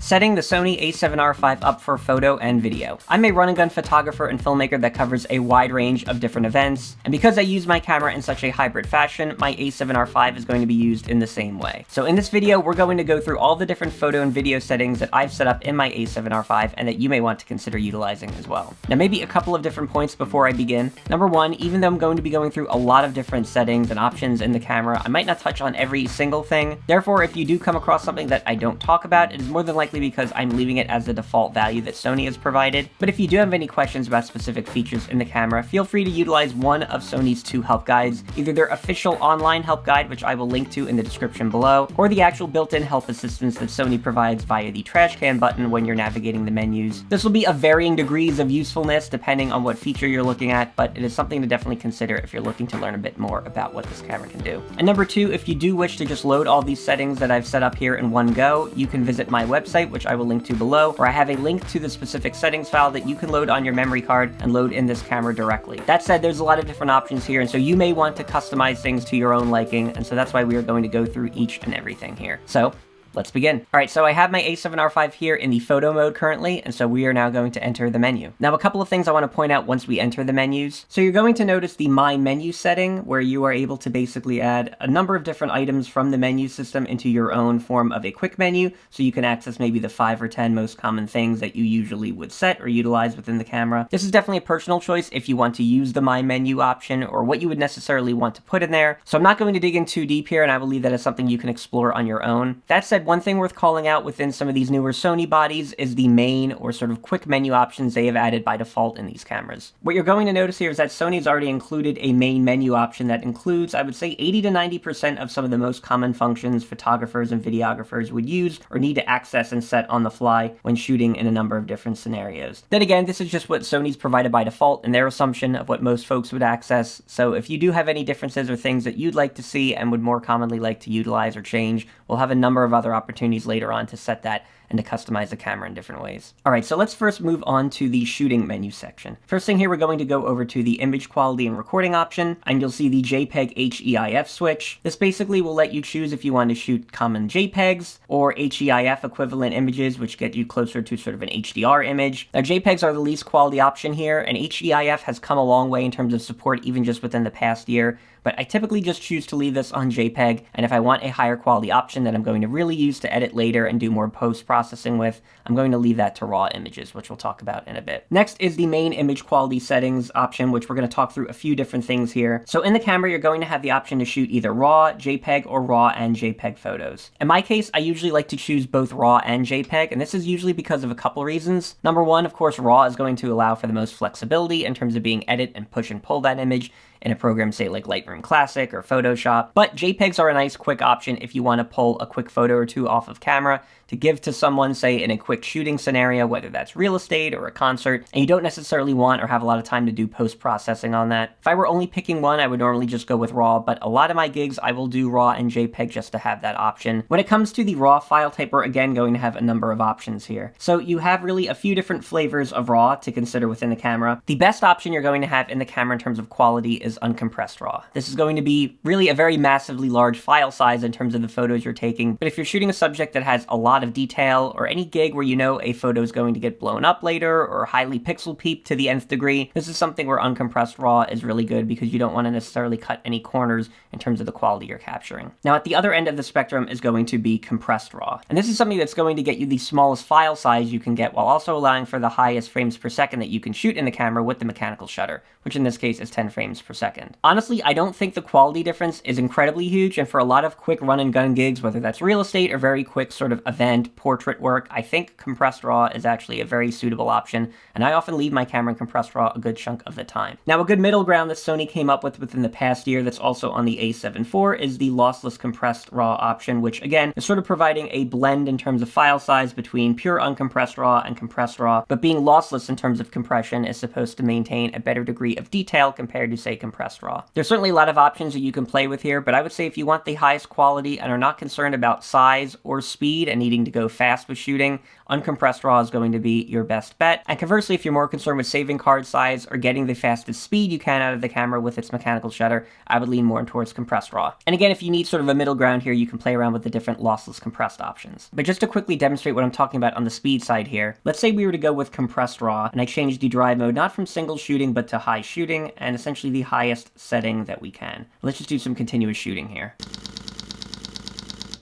Setting the Sony a7R V up for photo and video. I'm a run-and-gun photographer and filmmaker that covers a wide range of different events, and because I use my camera in such a hybrid fashion, my a7R V is going to be used in the same way. So in this video, we're going to go through all the different photo and video settings that I've set up in my a7R V and that you may want to consider utilizing as well. Now maybe a couple of different points before I begin. Number one, even though I'm going to be going through a lot of different settings and options in the camera, I might not touch on every single thing. Therefore, if you do come across something that I don't talk about, it is more than likely because I'm leaving it as the default value that Sony has provided. But if you do have any questions about specific features in the camera, feel free to utilize one of Sony's two help guides, either their official online help guide, which I will link to in the description below, or the actual built-in help assistance that Sony provides via the trash can button when you're navigating the menus. This will be of varying degrees of usefulness depending on what feature you're looking at, but it is something to definitely consider if you're looking to learn a bit more about what this camera can do. And number two, if you do wish to just load all these settings that I've set up here in one go, you can visit my website, which I will link to below, where I have a link to the specific settings file that you can load on your memory card and load in this camera directly. That said, there's a lot of different options here, and so you may want to customize things to your own liking, and so that's why we are going to go through each and everything here. So let's begin. All right, so I have my a7R V here in the photo mode currently, and so we are now going to enter the menu. Now, a couple of things I want to point out once we enter the menus. So you're going to notice the My Menu setting, where you are able to basically add a number of different items from the menu system into your own form of a quick menu, so you can access maybe the 5 or 10 most common things that you usually would set or utilize within the camera. This is definitely a personal choice if you want to use the My Menu option or what you would necessarily want to put in there. So I'm not going to dig in too deep here, and I will leave that as something you can explore on your own. That said, one thing worth calling out within some of these newer Sony bodies is the main or sort of quick menu options they have added by default in these cameras. What you're going to notice here is that Sony's already included a main menu option that includes, I would say, 80 to 90% of some of the most common functions photographers and videographers would use or need to access and set on the fly when shooting in a number of different scenarios. Then again, this is just what Sony's provided by default and their assumption of what most folks would access, so if you do have any differences or things that you'd like to see and would more commonly like to utilize or change, we'll have a number of other opportunities later on to set that and to customize the camera in different ways. All right, so let's first move on to the shooting menu section. First thing here, we're going to go over to the image quality and recording option, and you'll see the JPEG HEIF switch. This basically will let you choose if you want to shoot common JPEGs or HEIF equivalent images, which get you closer to sort of an HDR image. Now, JPEGs are the least quality option here, and HEIF has come a long way in terms of support even just within the past year, but I typically just choose to leave this on JPEG, and if I want a higher quality option that I'm going to really use to edit later and do more post-processing with, I'm going to leave that to raw images, which we'll talk about in a bit. Next is the main image quality settings option, which we're going to talk through a few different things here. So in the camera, you're going to have the option to shoot either RAW, JPEG, or RAW and JPEG photos. In my case, I usually like to choose both RAW and JPEG, and this is usually because of a couple reasons. Number one, of course, RAW is going to allow for the most flexibility in terms of being edit and push and pull that image in a program, say like Lightroom Classic or Photoshop, but JPEGs are a nice quick option if you want to pull a quick photo or two off of camera to give to someone, say in a quick shooting scenario, whether that's real estate or a concert, and you don't necessarily want or have a lot of time to do post-processing on that. If I were only picking one, I would normally just go with RAW, but a lot of my gigs, I will do RAW and JPEG just to have that option. When it comes to the RAW file type, we're again going to have a number of options here. So you have really a few different flavors of RAW to consider within the camera. The best option you're going to have in the camera in terms of quality is uncompressed RAW. This is going to be really a very massively large file size in terms of the photos you're taking, but if you're shooting a subject that has a lot of detail or any gig where you know a photo is going to get blown up later or highly pixel peeped to the nth degree, this is something where uncompressed RAW is really good because you don't want to necessarily cut any corners in terms of the quality you're capturing. Now at the other end of the spectrum is going to be compressed RAW, and this is something that's going to get you the smallest file size you can get while also allowing for the highest frames per second that you can shoot in the camera with the mechanical shutter, which in this case is 10 frames per second. Honestly, I don't think the quality difference is incredibly huge, and for a lot of quick run-and-gun gigs, whether that's real estate or very quick sort of event, portrait work, I think compressed RAW is actually a very suitable option, and I often leave my camera in compressed RAW a good chunk of the time. Now, a good middle ground that Sony came up with within the past year that's also on the a7 IV is the lossless compressed RAW option, which again is sort of providing a blend in terms of file size between pure uncompressed RAW and compressed RAW, but being lossless in terms of compression is supposed to maintain a better degree of detail compared to, say, compressed compressed RAW. There's certainly a lot of options that you can play with here, but I would say if you want the highest quality and are not concerned about size or speed and needing to go fast with shooting, uncompressed RAW is going to be your best bet. And conversely, if you're more concerned with saving card size or getting the fastest speed you can out of the camera with its mechanical shutter, I would lean more towards compressed RAW. And again, if you need sort of a middle ground here, you can play around with the different lossless compressed options. But just to quickly demonstrate what I'm talking about on the speed side here, let's say we were to go with compressed RAW, and I changed the drive mode not from single shooting, but to high shooting, and essentially the highest setting that we can. Let's just do some continuous shooting here.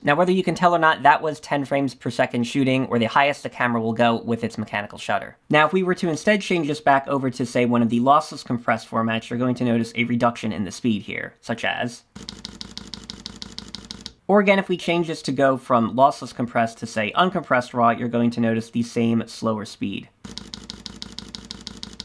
Now, whether you can tell or not, that was 10 frames per second shooting, or the highest the camera will go with its mechanical shutter. Now, if we were to instead change this back over to, say, one of the lossless compressed formats, you're going to notice a reduction in the speed here, such as... Or again, if we change this to go from lossless compressed to, say, uncompressed RAW, you're going to notice the same slower speed.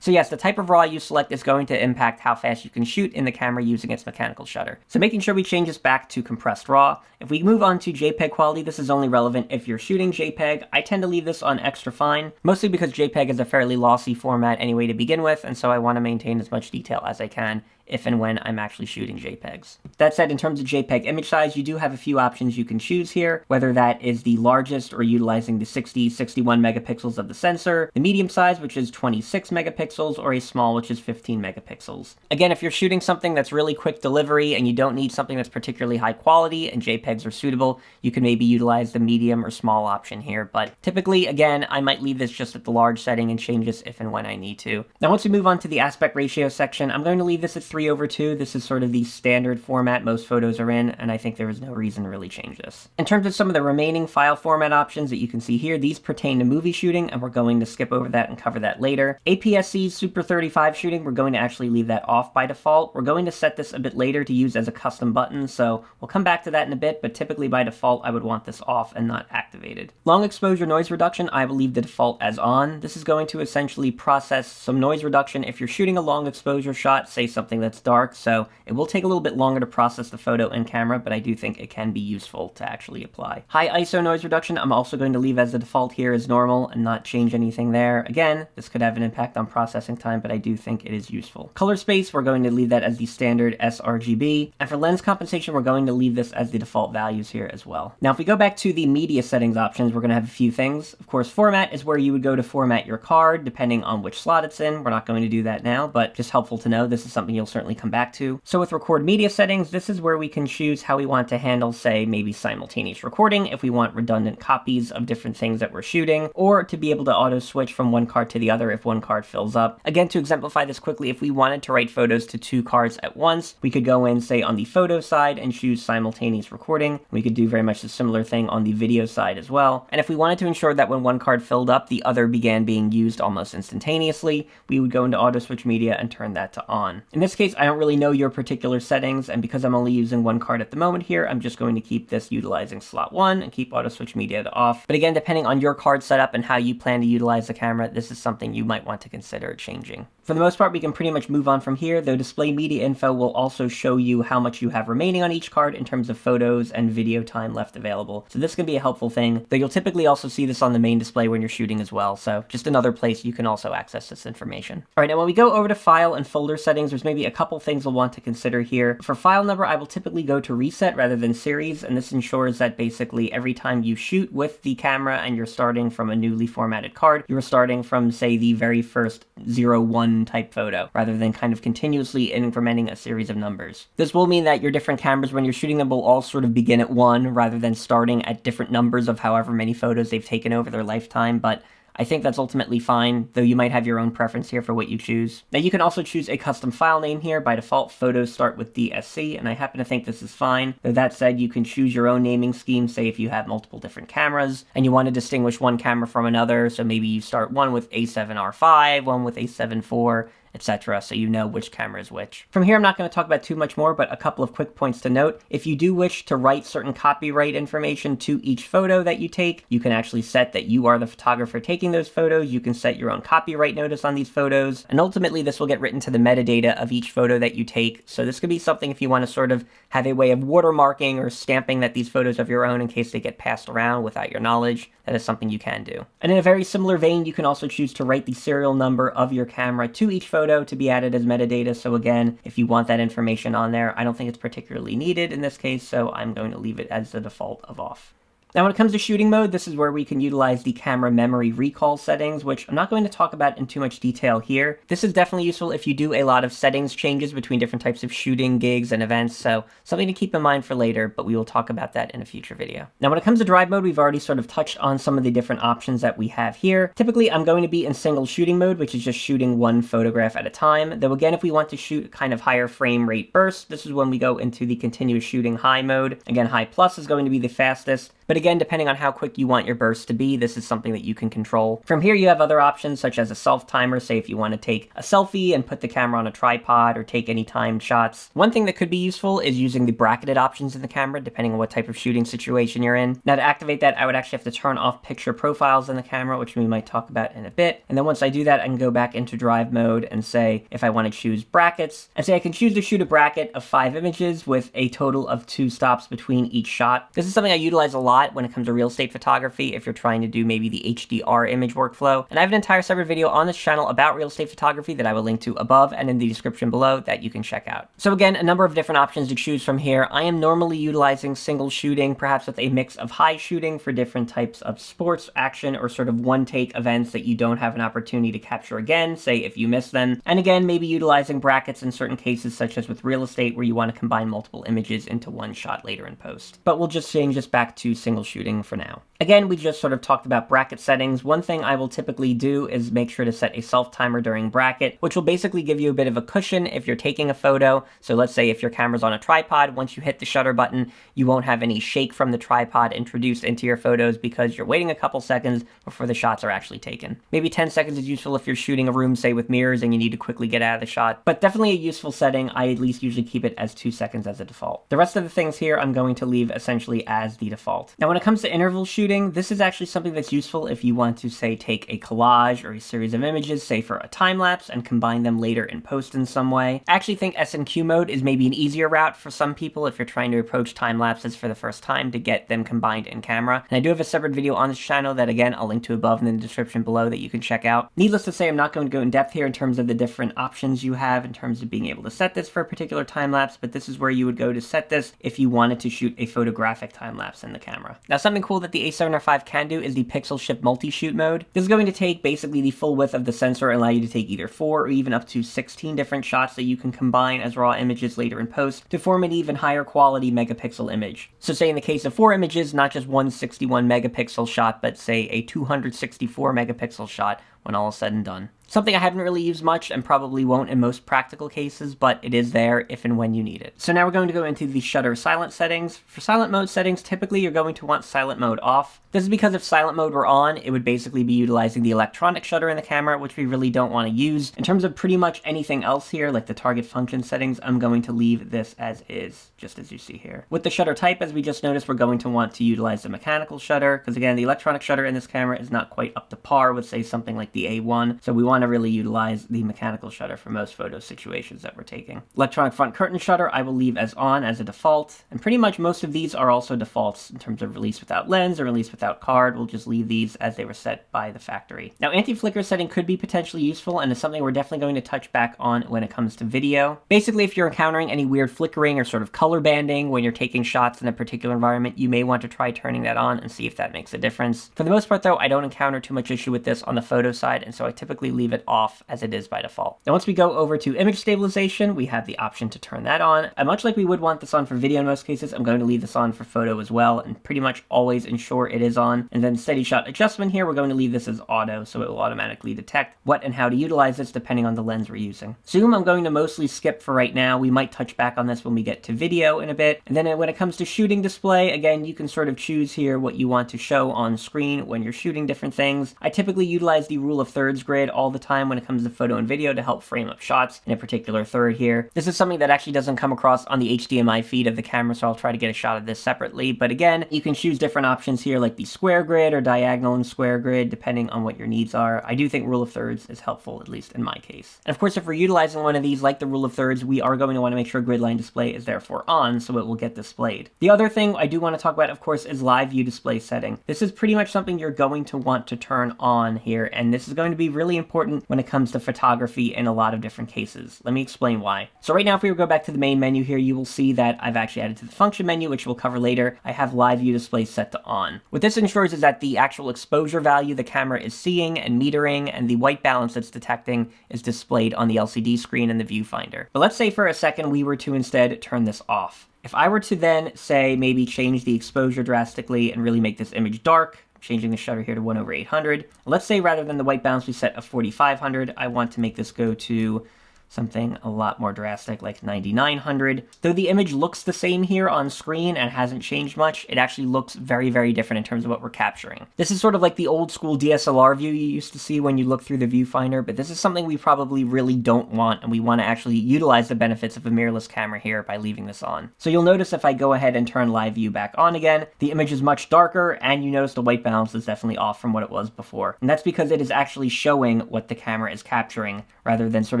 So yes, the type of RAW you select is going to impact how fast you can shoot in the camera using its mechanical shutter. So making sure we change this back to compressed RAW. If we move on to JPEG quality, this is only relevant if you're shooting JPEG. I tend to leave this on extra fine, mostly because JPEG is a fairly lossy format anyway to begin with, and so I want to maintain as much detail as I can if and when I'm actually shooting JPEGs. That said, in terms of JPEG image size, you do have a few options you can choose here, whether that is the largest or utilizing the 60, 61 megapixels of the sensor, the medium size, which is 26 megapixels, or a small, which is 15 megapixels. Again, if you're shooting something that's really quick delivery and you don't need something that's particularly high quality and JPEGs are suitable, you can maybe utilize the medium or small option here, but typically, again, I might leave this just at the large setting and change this if and when I need to. Now, once we move on to the aspect ratio section, I'm going to leave this at 3:2. This is sort of the standard format most photos are in, and I think there is no reason to really change this. In terms of some of the remaining file format options that you can see here, these pertain to movie shooting, and we're going to skip over that and cover that later. APS-C's Super 35 shooting, we're going to actually leave that off by default. We're going to set this a bit later to use as a custom button, so we'll come back to that in a bit, but typically by default I would want this off and not activated. Long exposure noise reduction, I will leave the default as on. This is going to essentially process some noise reduction if you're shooting a long exposure shot, say something that's dark, so it will take a little bit longer to process the photo in camera, but I do think it can be useful to actually apply. High ISO noise reduction, I'm also going to leave as the default here as normal and not change anything there. Again, this could have an impact on processing time, but I do think it is useful. Color space, we're going to leave that as the standard sRGB, and for lens compensation, we're going to leave this as the default values here as well. Now, if we go back to the media settings options, we're going to have a few things. Of course, format is where you would go to format your card, depending on which slot it's in. We're not going to do that now, but just helpful to know. This is something you'll certainly come back to. So with record media settings, this is where we can choose how we want to handle, say, maybe simultaneous recording, if we want redundant copies of different things that we're shooting, or to be able to auto switch from one card to the other if one card fills up. Again, to exemplify this quickly, if we wanted to write photos to two cards at once, we could go in, say, on the photo side and choose simultaneous recording. We could do very much a similar thing on the video side as well. And if we wanted to ensure that when one card filled up, the other began being used almost instantaneously, we would go into auto switch media and turn that to on. In this case, I don't really know your particular settings, and because I'm only using one card at the moment here, I'm just going to keep this utilizing slot 1 and keep auto switch media to off. But again, depending on your card setup and how you plan to utilize the camera, this is something you might want to consider changing. For the most part, we can pretty much move on from here, though display media info will also show you how much you have remaining on each card in terms of photos and video time left available. So this can be a helpful thing, though you'll typically also see this on the main display when you're shooting as well, so just another place you can also access this information. Alright, now when we go over to file and folder settings, there's maybe a couple things we'll want to consider here. For file number, I will typically go to reset rather than series, and this ensures that basically every time you shoot with the camera and you're starting from a newly formatted card, you're starting from, say, the very first 01 type photo, rather than kind of continuously incrementing a series of numbers. This will mean that your different cameras, when you're shooting them, will all sort of begin at 1, rather than starting at different numbers of however many photos they've taken over their lifetime, but I think that's ultimately fine, though you might have your own preference here for what you choose. Now you can also choose a custom file name here. By default, photos start with DSC, and I happen to think this is fine. Though that said, you can choose your own naming scheme, say if you have multiple different cameras, and you want to distinguish one camera from another, so maybe you start one with A7R5, one with A7 IV, etc., so you know which camera is which. From here, I'm not going to talk about too much more, but a couple of quick points to note. If you do wish to write certain copyright information to each photo that you take, you can actually set that you are the photographer taking those photos. You can set your own copyright notice on these photos, and ultimately this will get written to the metadata of each photo that you take. So this could be something if you want to sort of have a way of watermarking or stamping that these photos are your own in case they get passed around without your knowledge. That is something you can do. And in a very similar vein, you can also choose to write the serial number of your camera to each photo photo to be added as metadata. So again, if you want that information on there, I don't think it's particularly needed in this case, so I'm going to leave it as the default of off. Now, when it comes to shooting mode, this is where we can utilize the camera memory recall settings, which I'm not going to talk about in too much detail here. This is definitely useful if you do a lot of settings changes between different types of shooting, gigs, and events, so something to keep in mind for later, but we will talk about that in a future video. Now, when it comes to drive mode, we've already sort of touched on some of the different options that we have here. Typically, I'm going to be in single shooting mode, which is just shooting one photograph at a time, though again, if we want to shoot kind of higher frame rate bursts, this is when we go into the continuous shooting high mode. Again, high plus is going to be the fastest. But again, depending on how quick you want your burst to be, this is something that you can control. From here, you have other options such as a self-timer, say if you want to take a selfie and put the camera on a tripod or take any timed shots. One thing that could be useful is using the bracketed options in the camera, depending on what type of shooting situation you're in. Now to activate that, I would actually have to turn off picture profiles in the camera, which we might talk about in a bit. And then once I do that, I can go back into drive mode and say if I want to choose brackets, and say I can choose to shoot a bracket of 5 images with a total of 2 stops between each shot. This is something I utilize a lot when it comes to real estate photography if you're trying to do maybe the HDR image workflow. And I have an entire separate video on this channel about real estate photography that I will link to above and in the description below that you can check out. So again, a number of different options to choose from here. I am normally utilizing single shooting, perhaps with a mix of high shooting for different types of sports, action, or sort of one-take events that you don't have an opportunity to capture again, say if you miss them. And again, maybe utilizing brackets in certain cases, such as with real estate, where you want to combine multiple images into one shot later in post. But we'll just change this back to single shooting for now. Again, we just sort of talked about bracket settings. One thing I will typically do is make sure to set a self-timer during bracket, which will basically give you a bit of a cushion if you're taking a photo. So let's say if your camera's on a tripod, once you hit the shutter button, you won't have any shake from the tripod introduced into your photos because you're waiting a couple seconds before the shots are actually taken. Maybe 10 seconds is useful if you're shooting a room, say with mirrors, and you need to quickly get out of the shot, but definitely a useful setting. I at least usually keep it as 2 seconds as a default. The rest of the things here I'm going to leave essentially as the default. Now when it comes to interval shooting, this is actually something that's useful if you want to, say, take a collage or a series of images, say for a time lapse, and combine them later in post in some way. I actually think SNQ mode is maybe an easier route for some people if you're trying to approach time lapses for the first time to get them combined in camera. And I do have a separate video on this channel that, again, I'll link to above and in the description below that you can check out. Needless to say, I'm not going to go in depth here in terms of the different options you have in terms of being able to set this for a particular time lapse, but this is where you would go to set this if you wanted to shoot a photographic time lapse in the camera. Now, something cool that the A7R5 can do is the pixel shift multi-shoot mode. This is going to take basically the full width of the sensor and allow you to take either 4 or even up to 16 different shots that you can combine as raw images later in post to form an even higher quality megapixel image. So say in the case of 4 images, not just one 61 megapixel shot, but say a 264 megapixel shot when all is said and done. Something I haven't really used much and probably won't in most practical cases, but it is there if and when you need it. So now we're going to go into the shutter silent settings. For silent mode settings, typically you're going to want silent mode off. This is because if silent mode were on, it would basically be utilizing the electronic shutter in the camera, which we really don't want to use. In terms of pretty much anything else here, like the target function settings, I'm going to leave this as is, just as you see here. With the shutter type, as we just noticed, we're going to want to utilize the mechanical shutter, because again, the electronic shutter in this camera is not quite up to par with, say, something like the A1, so we want to really utilize the mechanical shutter for most photo situations that we're taking. Electronic front curtain shutter I will leave as on as a default, and pretty much most of these are also defaults in terms of release without lens or release without card. We'll just leave these as they were set by the factory. Now, anti-flicker setting could be potentially useful and is something we're definitely going to touch back on when it comes to video. Basically, if you're encountering any weird flickering or sort of color banding when you're taking shots in a particular environment, you may want to try turning that on and see if that makes a difference. For the most part though, I don't encounter too much issue with this on the photo side, and so I typically leave it off as it is by default. Now, once we go over to image stabilization, we have the option to turn that on. And much like we would want this on for video in most cases, I'm going to leave this on for photo as well, and pretty much always ensure it is on. And then steady shot adjustment here, we're going to leave this as auto, so it will automatically detect what and how to utilize this depending on the lens we're using. Zoom, I'm going to mostly skip for right now. We might touch back on this when we get to video in a bit. And then when it comes to shooting display, again, you can sort of choose here what you want to show on screen when you're shooting different things. I typically utilize the rule of thirds grid all the time when it comes to photo and video to help frame up shots in a particular third here. This is something that actually doesn't come across on the HDMI feed of the camera, so I'll try to get a shot of this separately. But again, you can choose different options here like the square grid or diagonal and square grid, depending on what your needs are. I do think rule of thirds is helpful, at least in my case. And of course, if we're utilizing one of these like the rule of thirds, we are going to want to make sure grid line display is therefore on, so it will get displayed. The other thing I do want to talk about, of course, is live view display setting. This is pretty much something you're going to want to turn on here, and this this is going to be really important when it comes to photography in a lot of different cases. Let me explain why. So right now, if we go back to the main menu here, you will see that I've actually added to the function menu, which we'll cover later. I have live view display set to on. What this ensures is that the actual exposure value the camera is seeing and metering and the white balance it's detecting is displayed on the LCD screen in the viewfinder. But let's say for a second we were to instead turn this off. If I were to then say maybe change the exposure drastically and really make this image dark, changing the shutter here to 1/800. Let's say rather than the white balance we set of 4500, I want to make this go to something a lot more drastic like 9900. Though the image looks the same here on screen and hasn't changed much, it actually looks very, very different in terms of what we're capturing. This is sort of like the old school DSLR view you used to see when you look through the viewfinder, but this is something we probably really don't want, and we want to actually utilize the benefits of a mirrorless camera here by leaving this on. So you'll notice if I go ahead and turn live view back on again, the image is much darker, and you notice the white balance is definitely off from what it was before. And that's because it is actually showing what the camera is capturing, rather than sort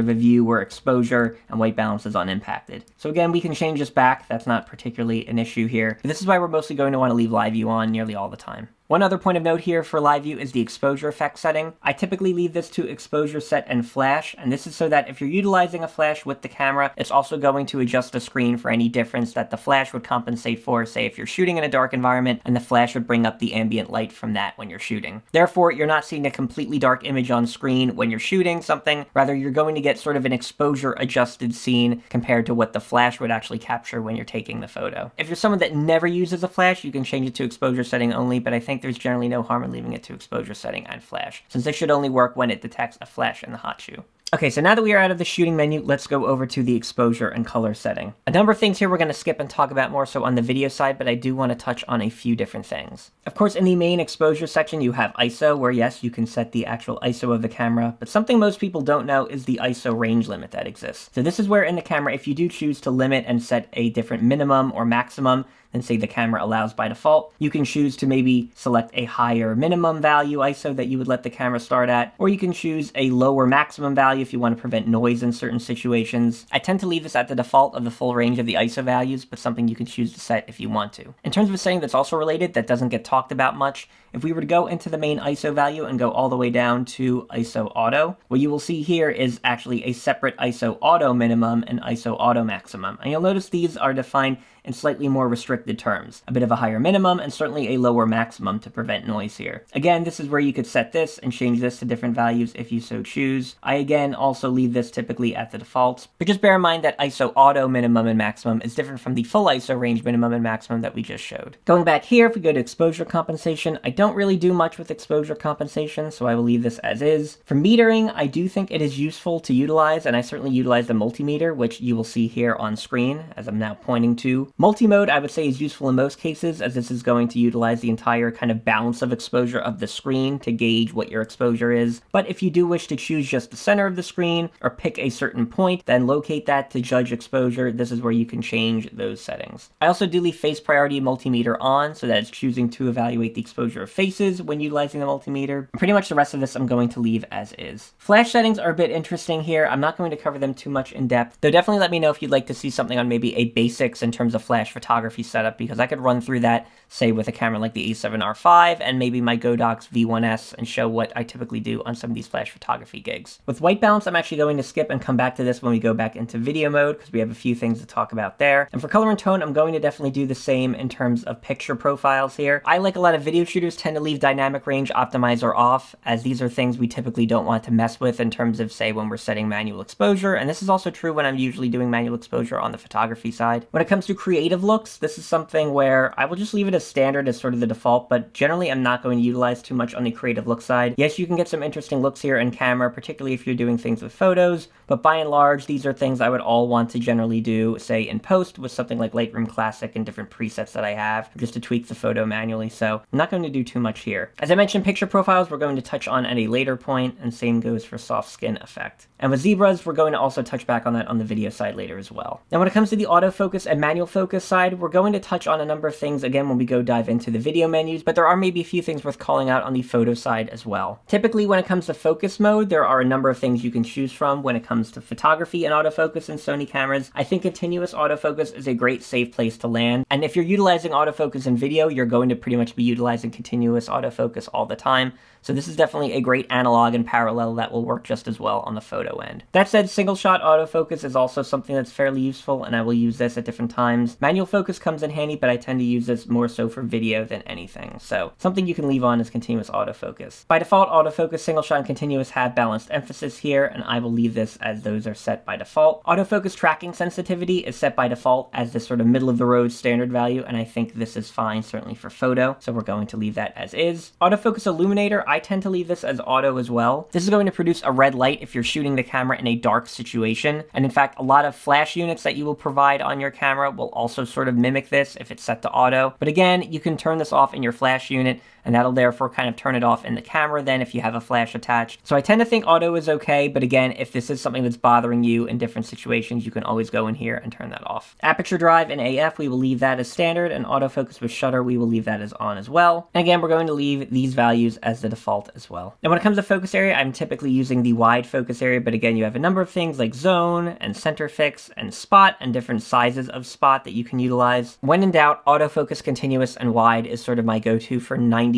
of a view where exposure and white balance is unimpacted. So again, we can change this back. That's not particularly an issue here. But this is why we're mostly going to want to leave live view on nearly all the time. One other point of note here for live view is the exposure effect setting. I typically leave this to exposure set and flash, and this is so that if you're utilizing a flash with the camera, it's also going to adjust the screen for any difference that the flash would compensate for, say if you're shooting in a dark environment, and the flash would bring up the ambient light from that when you're shooting. Therefore, you're not seeing a completely dark image on screen when you're shooting something, rather you're going to get sort of an exposure adjusted scene compared to what the flash would actually capture when you're taking the photo. If you're someone that never uses a flash, you can change it to exposure setting only, but I think there's generally no harm in leaving it to exposure setting and flash, since this should only work when it detects a flash in the hot shoe. Okay, so now that we are out of the shooting menu, let's go over to the exposure and color setting. A number of things here we're going to skip and talk about more so on the video side, but I do want to touch on a few different things. Of course, in the main exposure section, you have ISO, where yes, you can set the actual ISO of the camera, but something most people don't know is the ISO range limit that exists. So this is where in the camera, if you do choose to limit and set a different minimum or maximum than say the camera allows by default, you can choose to maybe select a higher minimum value ISO that you would let the camera start at, or you can choose a lower maximum value if you want to prevent noise in certain situations. I tend to leave this at the default of the full range of the ISO values, but something you can choose to set if you want to. In terms of a setting that's also related that doesn't get talked about much, if we were to go into the main ISO value and go all the way down to ISO auto, what you will see here is actually a separate ISO auto minimum and ISO auto maximum. And you'll notice these are defined in slightly more restricted terms. A bit of a higher minimum and certainly a lower maximum to prevent noise here. Again, this is where you could set this and change this to different values if you so choose. I again also leave this typically at the default, but just bear in mind that ISO auto minimum and maximum is different from the full ISO range minimum and maximum that we just showed. Going back here, if we go to exposure compensation, I don't really do much with exposure compensation, so I will leave this as is. For metering, I do think it is useful to utilize, and I certainly utilize the multimeter, which you will see here on screen as I'm now pointing to. Multi-mode, I would say, is useful in most cases, as this is going to utilize the entire kind of balance of exposure of the screen to gauge what your exposure is. But if you do wish to choose just the center of the screen or pick a certain point, then locate that to judge exposure, this is where you can change those settings. I also do leave face priority multimeter on, so that it's choosing to evaluate the exposure of faces when utilizing the multimeter. And pretty much the rest of this I'm going to leave as is. Flash settings are a bit interesting here. I'm not going to cover them too much in depth, though definitely let me know if you'd like to see something on maybe a basics in terms of flash photography setup, because I could run through that, say with a camera like the A7R V and maybe my Godox V1S and show what I typically do on some of these flash photography gigs. With white balance, I'm actually going to skip and come back to this when we go back into video mode, because we have a few things to talk about there. And for color and tone, I'm going to definitely do the same in terms of picture profiles here. I, like a lot of video shooters, tend to leave dynamic range optimizer off, as these are things we typically don't want to mess with in terms of, say, when we're setting manual exposure, and this is also true when I'm usually doing manual exposure on the photography side. When it comes to creative looks, this is something where I will just leave it as standard as sort of the default, but generally I'm not going to utilize too much on the creative look side. Yes, you can get some interesting looks here in camera, particularly if you're doing things with photos, but by and large, these are things I would all want to generally do, say, in post with something like Lightroom Classic and different presets that I have, just to tweak the photo manually, so I'm not going to do too much here. As I mentioned, picture profiles we're going to touch on at a later point, and same goes for soft skin effect. And with zebras, we're going to also touch back on that on the video side later as well. Now, when it comes to the autofocus and manual focus side, we're going to touch on a number of things again when we go dive into the video menus, but there are maybe a few things worth calling out on the photo side as well. Typically, when it comes to focus mode, there are a number of things you can choose from when it comes to photography and autofocus in Sony cameras. I think continuous autofocus is a great safe place to land, and if you're utilizing autofocus in video, you're going to pretty much be utilizing continuous autofocus all the time. So this is definitely a great analog and parallel that will work just as well on the photo end. That said, single shot autofocus is also something that's fairly useful, and I will use this at different times. Manual focus comes in handy, but I tend to use this more so for video than anything. So something you can leave on is continuous autofocus. By default, autofocus, single shot, and continuous have balanced emphasis here, and I will leave this as those are set by default. Autofocus tracking sensitivity is set by default as this sort of middle of the road standard value, and I think this is fine, certainly for photo, so we're going to leave that as is. Autofocus illuminator, I tend to leave this as auto as well. This is going to produce a red light if you're shooting the camera in a dark situation, and in fact, a lot of flash units that you will provide on your camera will also sort of mimic this if it's set to auto. But again, you can turn this off in your flash unit, and that'll therefore kind of turn it off in the camera then if you have a flash attached. So I tend to think auto is okay, but again, if this is something that's bothering you in different situations, you can always go in here and turn that off. Aperture drive and AF, we will leave that as standard, and autofocus with shutter, we will leave that as on as well. And again, we're going to leave these values as the default as well. Now when it comes to focus area, I'm typically using the wide focus area, but again, you have a number of things like zone and center fix and spot and different sizes of spot that you can utilize. When in doubt, autofocus continuous and wide is sort of my go-to for 90%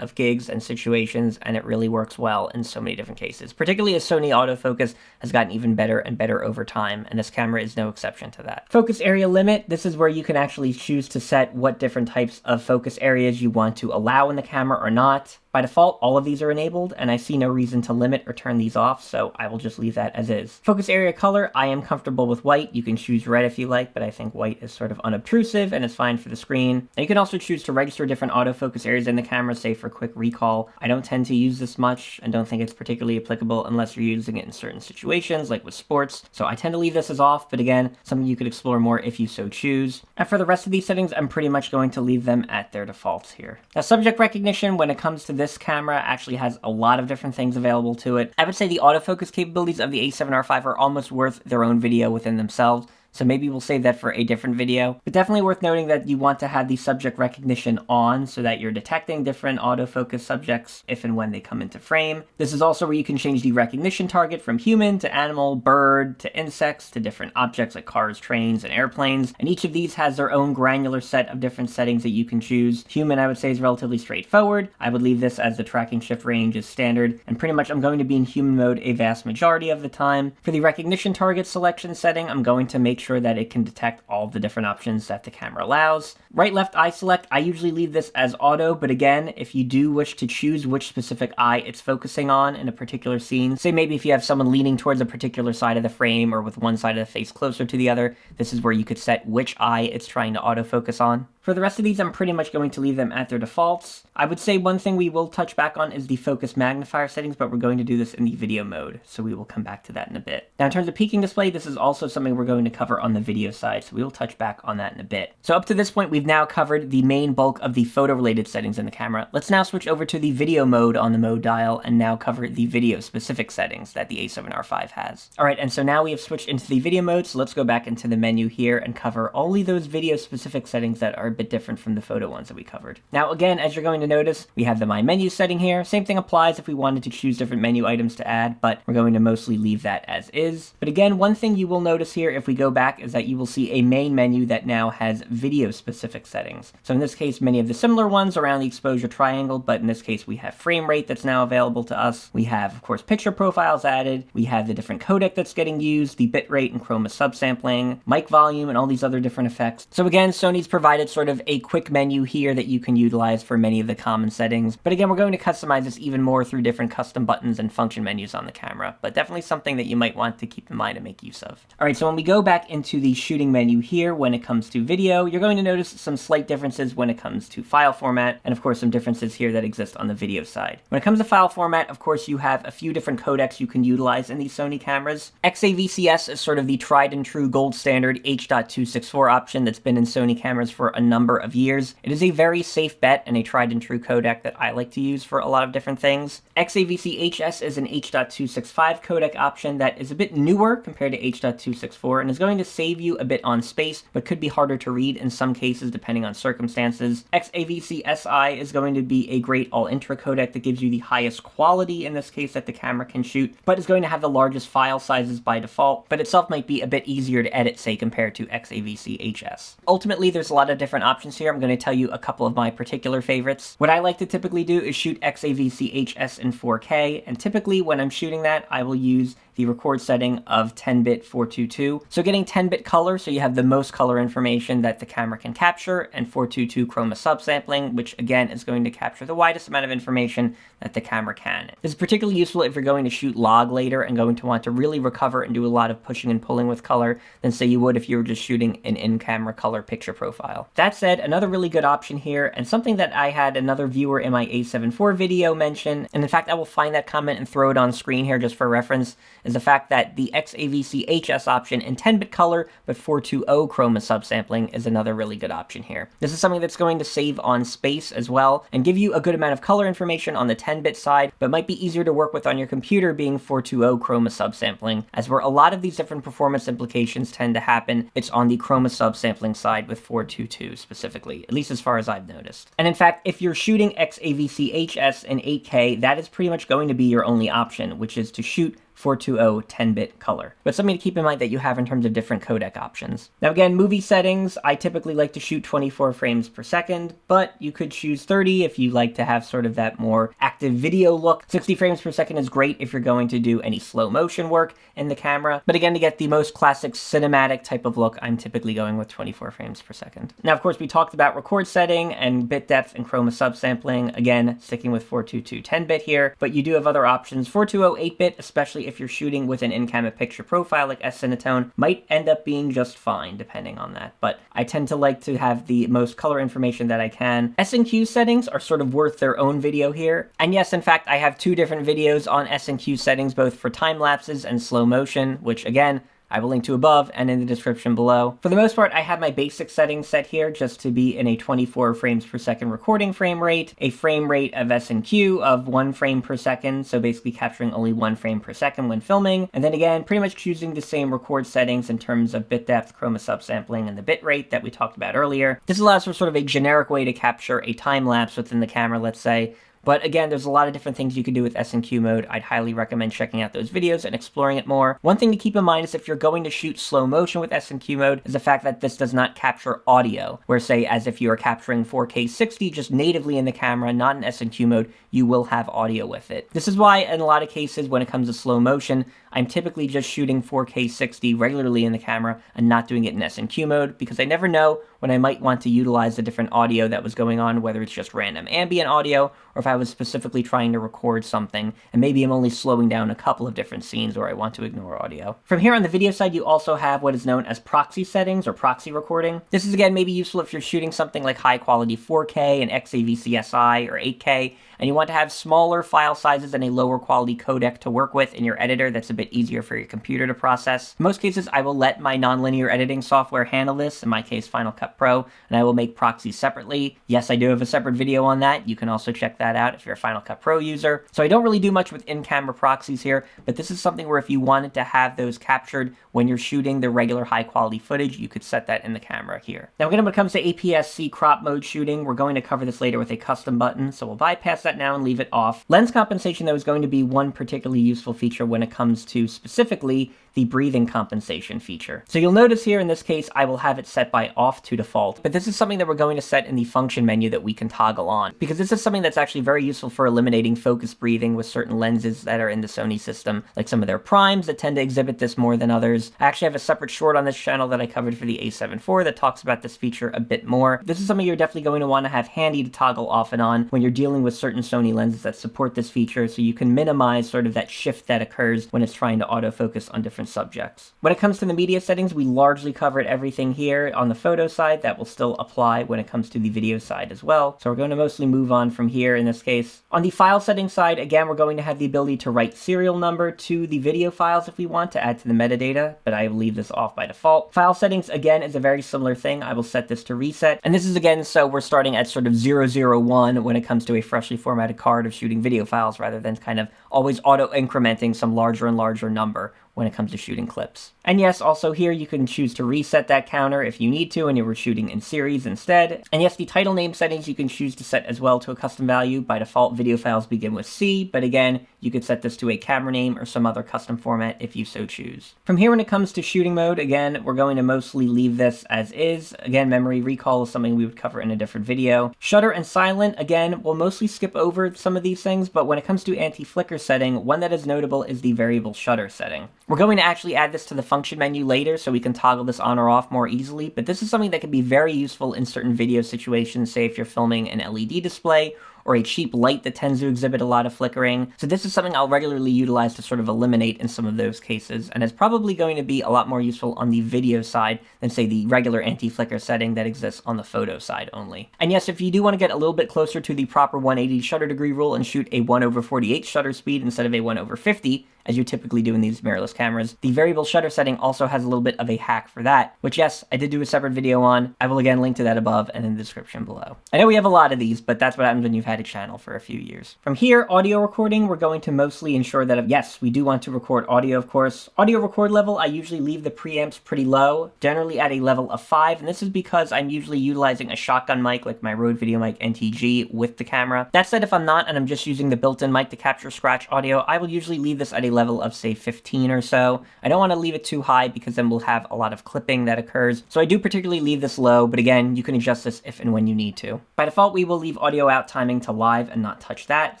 of gigs and situations, and it really works well in so many different cases, particularly as Sony autofocus has gotten even better and better over time, and this camera is no exception to that. Focus area limit, this is where you can actually choose to set what different types of focus areas you want to allow in the camera or not. By default, all of these are enabled, and I see no reason to limit or turn these off, so I will just leave that as is. Focus area color, I am comfortable with white. You can choose red if you like, but I think white is sort of unobtrusive and is fine for the screen. And you can also choose to register different autofocus areas in the camera, say for quick recall. I don't tend to use this much and don't think it's particularly applicable unless you're using it in certain situations, like with sports. So I tend to leave this as off, but again, something you could explore more if you so choose. And for the rest of these settings, I'm pretty much going to leave them at their defaults here. Now, subject recognition, when it comes to this camera, actually has a lot of different things available to it. I would say the autofocus capabilities of the a7R V are almost worth their own video within themselves. So maybe we'll save that for a different video. But definitely worth noting that you want to have the subject recognition on so that you're detecting different autofocus subjects if and when they come into frame. This is also where you can change the recognition target from human to animal, bird, to insects, to different objects like cars, trains, and airplanes. And each of these has their own granular set of different settings that you can choose. Human, I would say, is relatively straightforward. I would leave this as the tracking shift range is standard. And pretty much I'm going to be in human mode a vast majority of the time. For the recognition target selection setting, I'm going to make sure that it can detect all the different options that the camera allows. Right, left eye select, I usually leave this as auto, but again, if you do wish to choose which specific eye it's focusing on in a particular scene, say maybe if you have someone leaning towards a particular side of the frame or with one side of the face closer to the other, this is where you could set which eye it's trying to autofocus on. For the rest of these, I'm pretty much going to leave them at their defaults. I would say one thing we will touch back on is the focus magnifier settings, but we're going to do this in the video mode, so we will come back to that in a bit. Now, in terms of peaking display, this is also something we're going to cover on the video side, so we will touch back on that in a bit. So up to this point, we've now covered the main bulk of the photo-related settings in the camera. Let's now switch over to the video mode on the mode dial and now cover the video-specific settings that the a7R V has. All right, and so now we have switched into the video mode, so let's go back into the menu here and cover only those video-specific settings that are a bit different from the photo ones that we covered. Now, again, as you're going to notice, we have the My Menu setting here. Same thing applies if we wanted to choose different menu items to add, but we're going to mostly leave that as is. But again, one thing you will notice here if we go back is that you will see a main menu that now has video-specific settings. So in this case, many of the similar ones around the exposure triangle, but in this case, we have frame rate that's now available to us. We have, of course, picture profiles added. We have the different codec that's getting used, the bitrate and chroma subsampling, mic volume, and all these other different effects. So again, Sony's provided sort of a quick menu here that you can utilize for many of the common settings. But again, we're going to customize this even more through different custom buttons and function menus on the camera, but definitely something that you might want to keep in mind and make use of. All right, so when we go back into the shooting menu here, when it comes to video, you're going to notice some slight differences when it comes to file format, and of course some differences here that exist on the video side. When it comes to file format, of course, you have a few different codecs you can utilize in these Sony cameras. XAVCS is sort of the tried and true gold standard H.264 option that's been in Sony cameras for a number of years. It is a very safe bet and a tried and true codec that I like to use for a lot of different things. XAVC-HS is an H.265 codec option that is a bit newer compared to H.264 and is going to save you a bit on space, but could be harder to read in some cases depending on circumstances. XAVC-SI is going to be a great all-intra codec that gives you the highest quality in this case that the camera can shoot, but is going to have the largest file sizes by default, but itself might be a bit easier to edit, say, compared to XAVC-HS. Ultimately, there's a lot of different different options here. I'm going to tell you a couple of my particular favorites. What I like to typically do is shoot XAVC-HS in 4K, and typically when I'm shooting that, I will use the record setting of 10-bit 422. So getting 10-bit color, so you have the most color information that the camera can capture, and 422 chroma subsampling, which again is going to capture the widest amount of information that the camera can. This is particularly useful if you're going to shoot log later and going to want to really recover and do a lot of pushing and pulling with color than say you would if you were just shooting an in-camera color picture profile. That said, another really good option here, and something that I had another viewer in my A7 IV video mention, and in fact I will find that comment and throw it on screen here just for reference, is the fact that the XAVC-HS option in 10-bit color but 420 chroma subsampling is another really good option here. This is something that's going to save on space as well and give you a good amount of color information on the 10-bit side, but might be easier to work with on your computer being 420 chroma subsampling, as where a lot of these different performance implications tend to happen, it's on the chroma subsampling side with 422 specifically, at least as far as I've noticed. And in fact, if you're shooting XAVC-HS in 8K, that is pretty much going to be your only option, which is to shoot 420 10-bit color. But something to keep in mind that you have in terms of different codec options. Now again, movie settings, I typically like to shoot 24 frames per second, but you could choose 30 if you like to have sort of that more active video look. 60 frames per second is great if you're going to do any slow motion work in the camera. But again, to get the most classic cinematic type of look, I'm typically going with 24 frames per second. Now, of course, we talked about record setting and bit depth and chroma subsampling. Again, sticking with 422 10-bit here, but you do have other options. 420 8-bit, especially if you're shooting with an in-camera picture profile like S-Cinetone, might end up being just fine depending on that, but I tend to like to have the most color information that I can. S&Q settings are sort of worth their own video here, and yes, in fact, I have two different videos on S&Q settings, both for time lapses and slow motion, which again, I will link to above and in the description below. For the most part, I have my basic settings set here just to be in a 24 frames per second recording frame rate, a frame rate of S&Q of 1 frame per second, so basically capturing only 1 frame per second when filming, and then again, pretty much choosing the same record settings in terms of bit depth, chroma subsampling, and the bit rate that we talked about earlier. This allows for sort of a generic way to capture a time lapse within the camera, let's say. But again, there's a lot of different things you can do with S&Q mode. I'd highly recommend checking out those videos and exploring it more. One thing to keep in mind is if you're going to shoot slow motion with S&Q mode is the fact that this does not capture audio, where say as if you are capturing 4K 60 just natively in the camera, not in S&Q mode, you will have audio with it. This is why in a lot of cases when it comes to slow motion, I'm typically just shooting 4K 60 regularly in the camera and not doing it in S&Q mode, because I never know when I might want to utilize the different audio that was going on, whether it's just random ambient audio, or if I was specifically trying to record something, and maybe I'm only slowing down a couple of different scenes where I want to ignore audio. From here on the video side, you also have what is known as proxy settings, or proxy recording. This is again maybe useful if you're shooting something like high quality 4K and XAVC-SI or 8K, and you want to have smaller file sizes and a lower quality codec to work with in your editor that's a bit easier for your computer to process. In most cases, I will let my nonlinear editing software handle this, in my case Final Cut Pro, and I will make proxies separately. Yes, I do have a separate video on that. You can also check that out if you're a Final Cut Pro user. So I don't really do much with in-camera proxies here, but this is something where if you wanted to have those captured when you're shooting the regular high quality footage, you could set that in the camera here. Now again, when it comes to APS-C crop mode shooting, we're going to cover this later with a custom button, so we'll bypass that now and leave it off. Lens compensation, though, is going to be one particularly useful feature when it comes to specifically the breathing compensation feature. So you'll notice here in this case, I will have it set by off to default, but this is something that we're going to set in the function menu that we can toggle on, because this is something that's actually very useful for eliminating focus breathing with certain lenses that are in the Sony system, like some of their primes that tend to exhibit this more than others. I actually have a separate short on this channel that I covered for the A7 IV that talks about this feature a bit more. This is something you're definitely going to want to have handy to toggle off and on when you're dealing with certain Sony lenses that support this feature, so you can minimize sort of that shift that occurs when it's trying to autofocus on different subjects. When it comes to the media settings, we largely covered everything here on the photo side. That will still apply when it comes to the video side as well. So we're going to mostly move on from here in this case. On the file settings side, again, we're going to have the ability to write serial number to the video files if we want to add to the metadata, but I will leave this off by default. File settings, again, is a very similar thing. I will set this to reset. And this is, again, so we're starting at sort of 001 when it comes to a freshly formatted card of shooting video files, rather than kind of always auto-incrementing some larger and larger number when it comes to shooting clips. And yes, also here you can choose to reset that counter if you need to and you were shooting in series instead. And yes, the title name settings you can choose to set as well to a custom value. By default, video files begin with C, but again, you could set this to a camera name or some other custom format if you so choose. From here, when it comes to shooting mode, again, we're going to mostly leave this as is. Again, memory recall is something we would cover in a different video. Shutter and silent, again, we'll mostly skip over some of these things, but when it comes to anti-flicker setting, one that is notable is the variable shutter setting. We're going to actually add this to the function menu later so we can toggle this on or off more easily, but this is something that can be very useful in certain video situations, say if you're filming an LED display or a cheap light that tends to exhibit a lot of flickering. So this is something I'll regularly utilize to sort of eliminate in some of those cases, and it's probably going to be a lot more useful on the video side than, say, the regular anti-flicker setting that exists on the photo side only. And yes, if you do want to get a little bit closer to the proper 180 shutter degree rule and shoot a 1/48 shutter speed instead of a 1/50, as you typically do in these mirrorless cameras, the variable shutter setting also has a little bit of a hack for that, which yes, I did do a separate video on. I will again link to that above and in the description below. I know we have a lot of these, but that's what happens when you've had a channel for a few years. From here, audio recording, we're going to mostly ensure that, yes, we do want to record audio, of course. Audio record level, I usually leave the preamps pretty low, generally at a level of 5, and this is because I'm usually utilizing a shotgun mic like my Rode VideoMic NTG with the camera. That said, if I'm not and I'm just using the built-in mic to capture scratch audio, I will usually leave this at a level of, say, 15 or so. I don't want to leave it too high because then we'll have a lot of clipping that occurs. So I do particularly leave this low, but again, you can adjust this if and when you need to. By default, we will leave audio out timing to live and not touch that,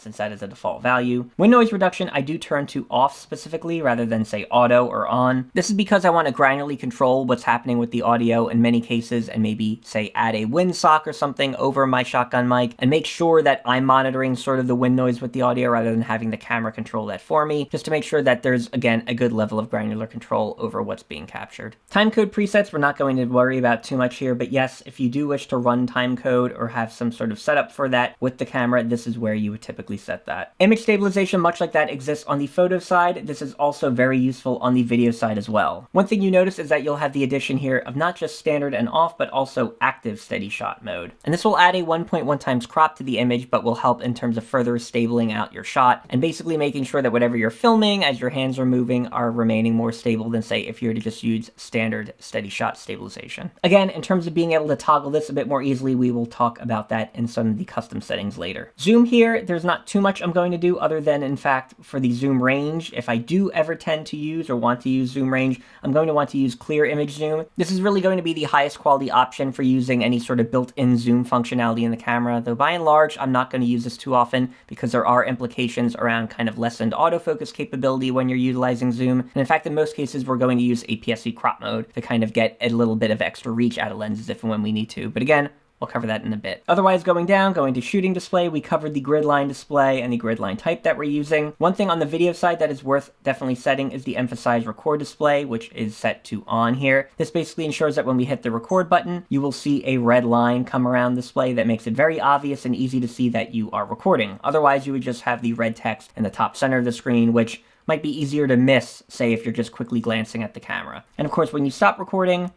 since that is a default value. Wind noise reduction, I do turn to off specifically rather than, say, auto or on. This is because I want to granularly control what's happening with the audio in many cases and maybe, say, add a windsock or something over my shotgun mic and make sure that I'm monitoring sort of the wind noise with the audio rather than having the camera control that for me, just to make sure that there's, again, a good level of granular control over what's being captured. Timecode presets, we're not going to worry about too much here, but yes, if you do wish to run timecode or have some sort of setup for that with the camera, this is where you would typically set that. Image stabilization, much like that exists on the photo side, this is also very useful on the video side as well. One thing you notice is that you'll have the addition here of not just standard and off, but also active steady shot mode. And this will add a 1.1 times crop to the image, but will help in terms of further stabling out your shot and basically making sure that whatever you're filming as your hands are moving are remaining more stable than, say, if you were to just use standard steady shot stabilization. Again, in terms of being able to toggle this a bit more easily, we will talk about that in some of the custom settings later. Zoom here, there's not too much I'm going to do other than, in fact, for the zoom range, if I do ever tend to use or want to use zoom range, I'm going to want to use clear image zoom. This is really going to be the highest quality option for using any sort of built-in zoom functionality in the camera, though by and large, I'm not going to use this too often because there are implications around kind of lessened autofocus capability when you're utilizing zoom. And in fact, in most cases, we're going to use APS-C crop mode to kind of get a little bit of extra reach out of lenses if and when we need to. But again, we'll cover that in a bit. Otherwise, going to shooting display, we covered the grid line display and the grid line type that we're using. One thing on the video side that is worth definitely setting is the emphasize record display, which is set to on here. This basically ensures that when we hit the record button, you will see a red line come around display that makes it very obvious and easy to see that you are recording. Otherwise, you would just have the red text in the top center of the screen, which might be easier to miss, say, if you're just quickly glancing at the camera. And of course, when you stop recording,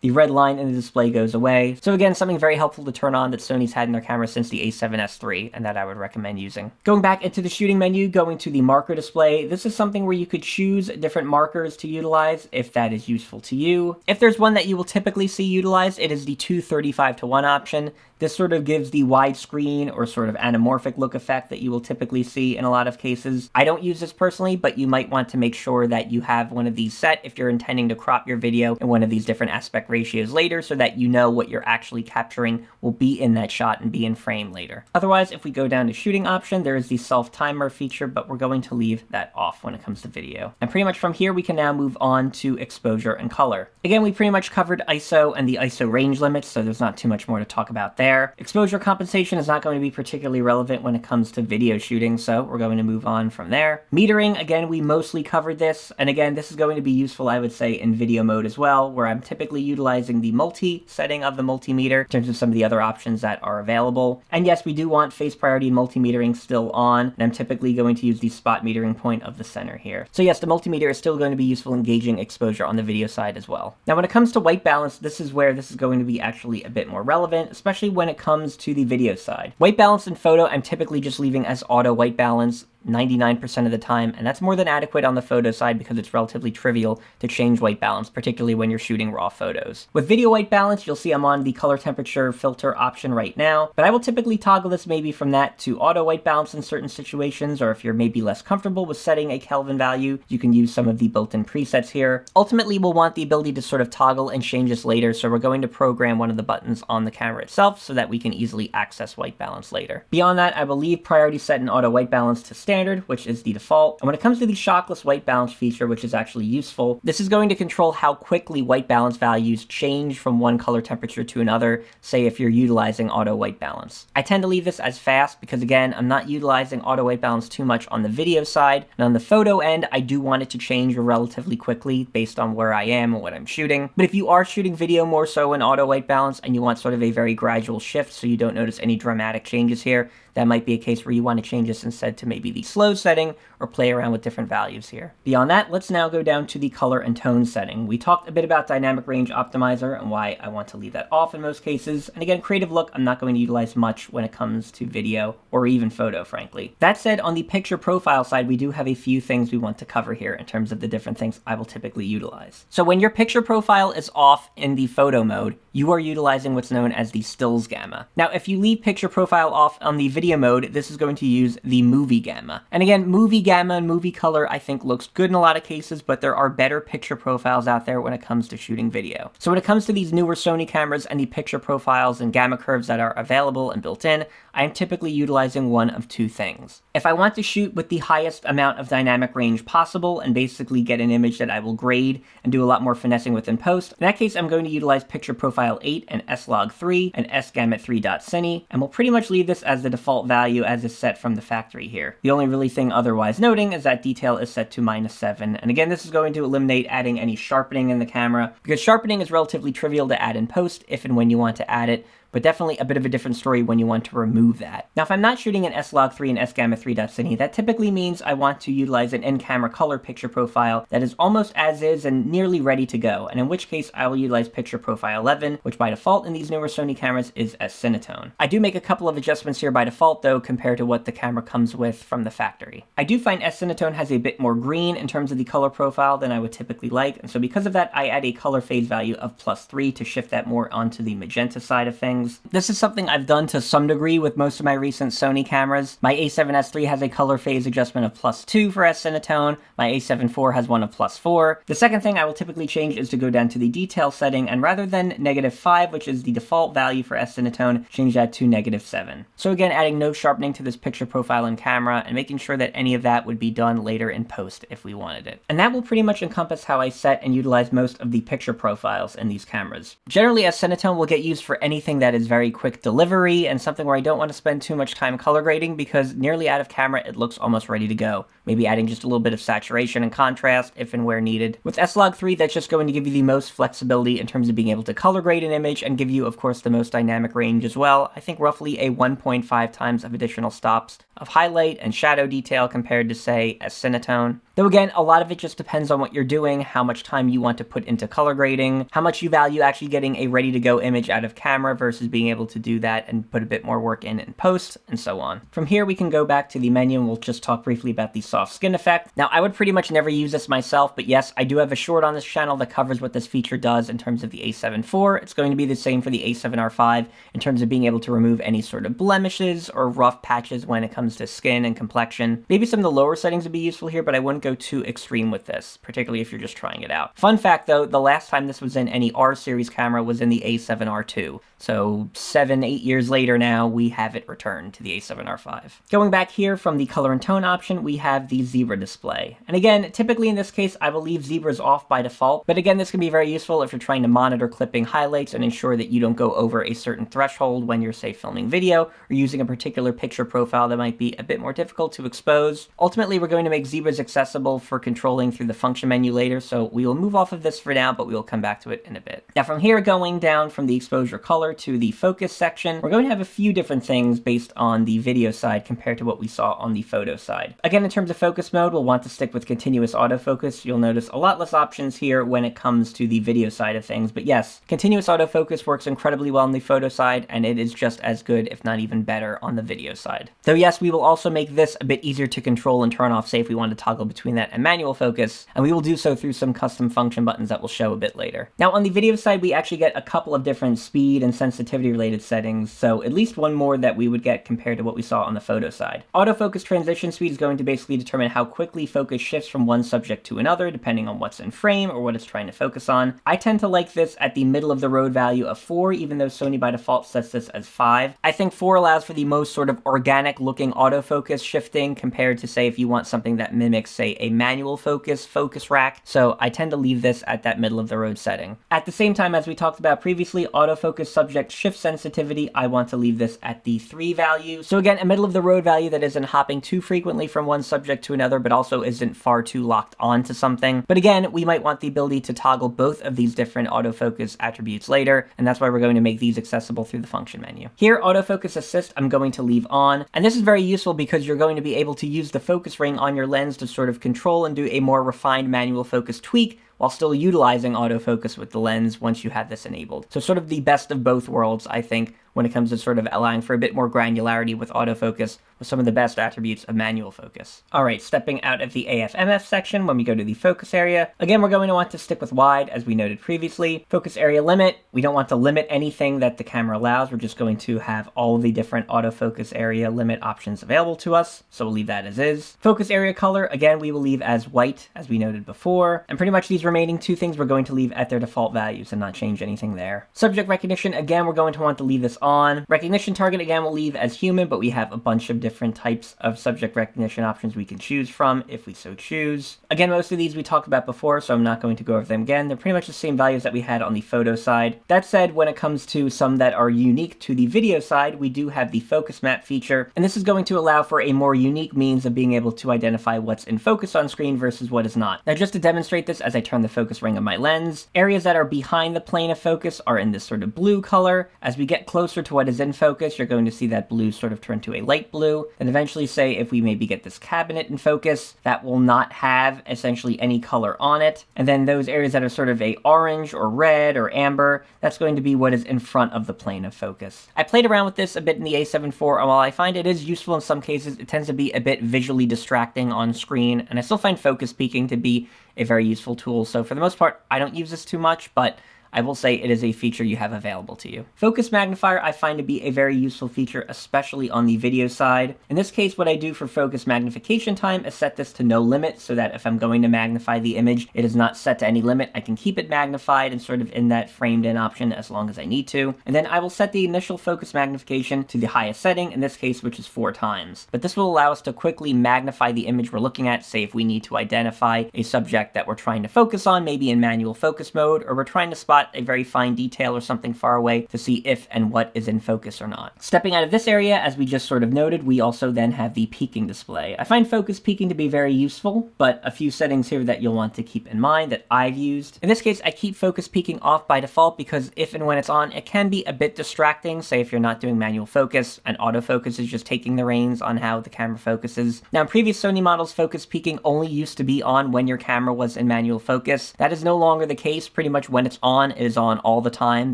the red line in the display goes away. So again, something very helpful to turn on that Sony's had in their camera since the a7S III, and that I would recommend using. Going back into the shooting menu, going to the marker display, this is something where you could choose different markers to utilize if that is useful to you. If there's one that you will typically see utilized, it is the 2:35:1 option. This sort of gives the widescreen or sort of anamorphic look effect that you will typically see in a lot of cases. I don't use this personally, but you might want to make sure that you have one of these set if you're intending to crop your video in one of these different aspect ratios later so that you know what you're actually capturing will be in that shot and be in frame later. Otherwise, if we go down to shooting option, there is the self-timer feature, but we're going to leave that off when it comes to video. And pretty much from here, we can now move on to exposure and color. Again, we pretty much covered ISO and the ISO range limits, so there's not too much more to talk about there. Exposure compensation is not going to be particularly relevant when it comes to video shooting, so we're going to move on from there. Metering, again, we mostly covered this, and again, this is going to be useful, I would say, in video mode as well, where I'm typically utilizing the multi setting of the multimeter in terms of some of the other options that are available. And yes, we do want face priority multimetering still on, and I'm typically going to use the spot metering point of the center here. So yes, the multimeter is still going to be useful in gauging exposure on the video side as well. Now, when it comes to white balance, this is where this is going to be actually a bit more relevant, especially when it comes to the video side. White balance in photo, I'm typically just leaving as auto white balance. 99% of the time, and that's more than adequate on the photo side because it's relatively trivial to change white balance, particularly when you're shooting raw photos. With video white balance, you'll see I'm on the color temperature filter option right now, but I will typically toggle this maybe from that to auto white balance in certain situations, or if you're maybe less comfortable with setting a Kelvin value, you can use some of the built-in presets here. Ultimately, we'll want the ability to sort of toggle and change this later, so we're going to program one of the buttons on the camera itself so that we can easily access white balance later. Beyond that, I will leave priority set and auto white balance to standard, which is the default. And when it comes to the shockless white balance feature, which is actually useful, this is going to control how quickly white balance values change from one color temperature to another, say if you're utilizing auto white balance. I tend to leave this as fast because, again, I'm not utilizing auto white balance too much on the video side, and on the photo end, I do want it to change relatively quickly based on where I am and what I'm shooting. But if you are shooting video more so in auto white balance and you want sort of a very gradual shift so you don't notice any dramatic changes here, that might be a case where you want to change this instead to maybe the slow setting or play around with different values here. Beyond that, let's now go down to the color and tone setting. We talked a bit about dynamic range optimizer and why I want to leave that off in most cases. And again, creative look, I'm not going to utilize much when it comes to video or even photo, frankly. That said, on the picture profile side, we do have a few things we want to cover here in terms of the different things I will typically utilize. So when your picture profile is off in the photo mode, you are utilizing what's known as the stills gamma. Now, if you leave picture profile off on the video mode, this is going to use the movie gamma. And again, movie gamma and movie color I think looks good in a lot of cases, but there are better picture profiles out there when it comes to shooting video. So when it comes to these newer Sony cameras and the picture profiles and gamma curves that are available and built in, I am typically utilizing one of two things. If I want to shoot with the highest amount of dynamic range possible and basically get an image that I will grade and do a lot more finessing with in post, in that case I'm going to utilize picture profile 8 and S-Log3 and S-Gamut3.Cine, and we'll pretty much leave this as the default value as is set from the factory here. The only really thing otherwise noting is that detail is set to -7, and again this is going to eliminate adding any sharpening in the camera, because sharpening is relatively trivial to add in post if and when you want to add it, but definitely a bit of a different story when you want to remove that. Now, if I'm not shooting an S-Log3 and S-Gamut3.Cine, that typically means I want to utilize an in-camera color picture profile that is almost as is and nearly ready to go, and in which case I will utilize picture profile 11, which by default in these newer Sony cameras is S-Cinetone. I do make a couple of adjustments here by default though, compared to what the camera comes with from the factory. I do find S-Cinetone has a bit more green in terms of the color profile than I would typically like, and so because of that I add a color phase value of +3 to shift that more onto the magenta side of things. This is something I've done to some degree with most of my recent Sony cameras. My A7S III has a color phase adjustment of +2 for S-Cinetone. My A7 IV has one of +4. The second thing I will typically change is to go down to the detail setting, and rather than -5, which is the default value for S-Cinetone, change that to -7. So again, adding no sharpening to this picture profile in camera and making sure that any of that would be done later in post if we wanted it. And that will pretty much encompass how I set and utilize most of the picture profiles in these cameras. Generally, S-Cinetone will get used for anything that is very quick delivery and something where I don't want to spend too much time color grading, because nearly out of camera it looks almost ready to go. Maybe adding just a little bit of saturation and contrast if and where needed. With S-Log3, that's just going to give you the most flexibility in terms of being able to color grade an image and give you, of course, the most dynamic range as well. I think roughly a 1.5 times of additional stops of highlight and shadow detail compared to, say, S-Cinetone. Though again, a lot of it just depends on what you're doing, how much time you want to put into color grading, how much you value actually getting a ready-to-go image out of camera versus being able to do that and put a bit more work in post, and so on. From here, we can go back to the menu and we'll just talk briefly about the soft skin effect. Now, I would pretty much never use this myself, but yes, I do have a short on this channel that covers what this feature does in terms of the A7 IV. It's going to be the same for the A7R V in terms of being able to remove any sort of blemishes or rough patches when it comes to skin and complexion. Maybe some of the lower settings would be useful here, but I wouldn't go too extreme with this, particularly if you're just trying it out. Fun fact though, the last time this was in any R series camera was in the A7R II. So 7-8 years later now, we have it returned to the A7R V. Going back here from the color and tone option, we have the zebra display. And again, typically in this case, I will leave zebras off by default, but again, this can be very useful if you're trying to monitor clipping highlights and ensure that you don't go over a certain threshold when you're, say, filming video or using a particular picture profile that might be a bit more difficult to expose. Ultimately, we're going to make zebras accessible for controlling through the function menu later, so we will move off of this for now, but we will come back to it in a bit. Now from here, going down from the exposure color to to the focus section, we're going to have a few different things based on the video side compared to what we saw on the photo side. Again, in terms of focus mode, we'll want to stick with continuous autofocus. You'll notice a lot less options here when it comes to the video side of things, but yes, continuous autofocus works incredibly well on the photo side, and it is just as good, if not even better, on the video side. Though yes, we will also make this a bit easier to control and turn off, say if we want to toggle between that and manual focus, and we will do so through some custom function buttons that we'll show a bit later. Now on the video side, we actually get a couple of different speed and sensitivity related settings, so at least one more that we would get compared to what we saw on the photo side. Autofocus transition speed is going to basically determine how quickly focus shifts from one subject to another, depending on what's in frame or what it's trying to focus on. I tend to like this at the middle of the road value of 4, even though Sony by default sets this as 5. I think 4 allows for the most sort of organic looking autofocus shifting compared to, say, if you want something that mimics, say, a manual focus rack, so I tend to leave this at that middle of the road setting. At the same time, as we talked about previously, autofocus subject shift sensitivity, I want to leave this at the 3 value. So again, a middle of the road value that isn't hopping too frequently from one subject to another, but also isn't far too locked onto something. But again, we might want the ability to toggle both of these different autofocus attributes later, and that's why we're going to make these accessible through the function menu. Here, autofocus assist, I'm going to leave on, and this is very useful because you're going to be able to use the focus ring on your lens to sort of control and do a more refined manual focus tweak while still utilizing autofocus with the lens once you have this enabled. So sort of the best of both worlds, I think, when it comes to sort of allowing for a bit more granularity with autofocus with some of the best attributes of manual focus. All right, stepping out of the AFMF section, when we go to the focus area, again, we're going to want to stick with wide, as we noted previously. Focus area limit, we don't want to limit anything that the camera allows. We're just going to have all of the different autofocus area limit options available to us, so we'll leave that as is. Focus area color, again, we will leave as white, as we noted before, and pretty much these remaining 2 things we're going to leave at their default values and not change anything there. Subject recognition, again, we're going to want to leave this on. Recognition target, again, we'll leave as human, but we have a bunch of different types of subject recognition options we can choose from if we so choose. Again, most of these we talked about before, so I'm not going to go over them again. They're pretty much the same values that we had on the photo side. That said, when it comes to some that are unique to the video side, we do have the focus map feature, and this is going to allow for a more unique means of being able to identify what's in focus on screen versus what is not. Now, just to demonstrate this, as I turn the focus ring of my lens, areas that are behind the plane of focus are in this sort of blue color. As we get closer to what is in focus, you're going to see that blue sort of turn to a light blue, and eventually, say, if we maybe get this cabinet in focus, that will not have essentially any color on it, and then those areas that are sort of a orange or red or amber, that's going to be what is in front of the plane of focus. I played around with this a bit in the A7 IV, and while I find it is useful in some cases, it tends to be a bit visually distracting on screen, and I still find focus peaking to be a very useful tool, so for the most part, I don't use this too much, but I will say it is a feature you have available to you. Focus magnifier I find to be a very useful feature, especially on the video side. In this case, what I do for focus magnification time is set this to no limit, so that if I'm going to magnify the image, it is not set to any limit. I can keep it magnified and sort of in that framed in option as long as I need to. And then I will set the initial focus magnification to the highest setting, in this case, which is 4 times. But this will allow us to quickly magnify the image we're looking at, say if we need to identify a subject that we're trying to focus on, maybe in manual focus mode, or we're trying to spot a very fine detail or something far away to see if and what is in focus or not. Stepping out of this area, as we just sort of noted, we also then have the peaking display. I find focus peaking to be very useful, but a few settings here that you'll want to keep in mind that I've used. In this case, I keep focus peaking off by default because if and when it's on, it can be a bit distracting, say if you're not doing manual focus and autofocus is just taking the reins on how the camera focuses. Now, in previous Sony models, focus peaking only used to be on when your camera was in manual focus. That is no longer the case. Pretty much when it's on, it is on all the time.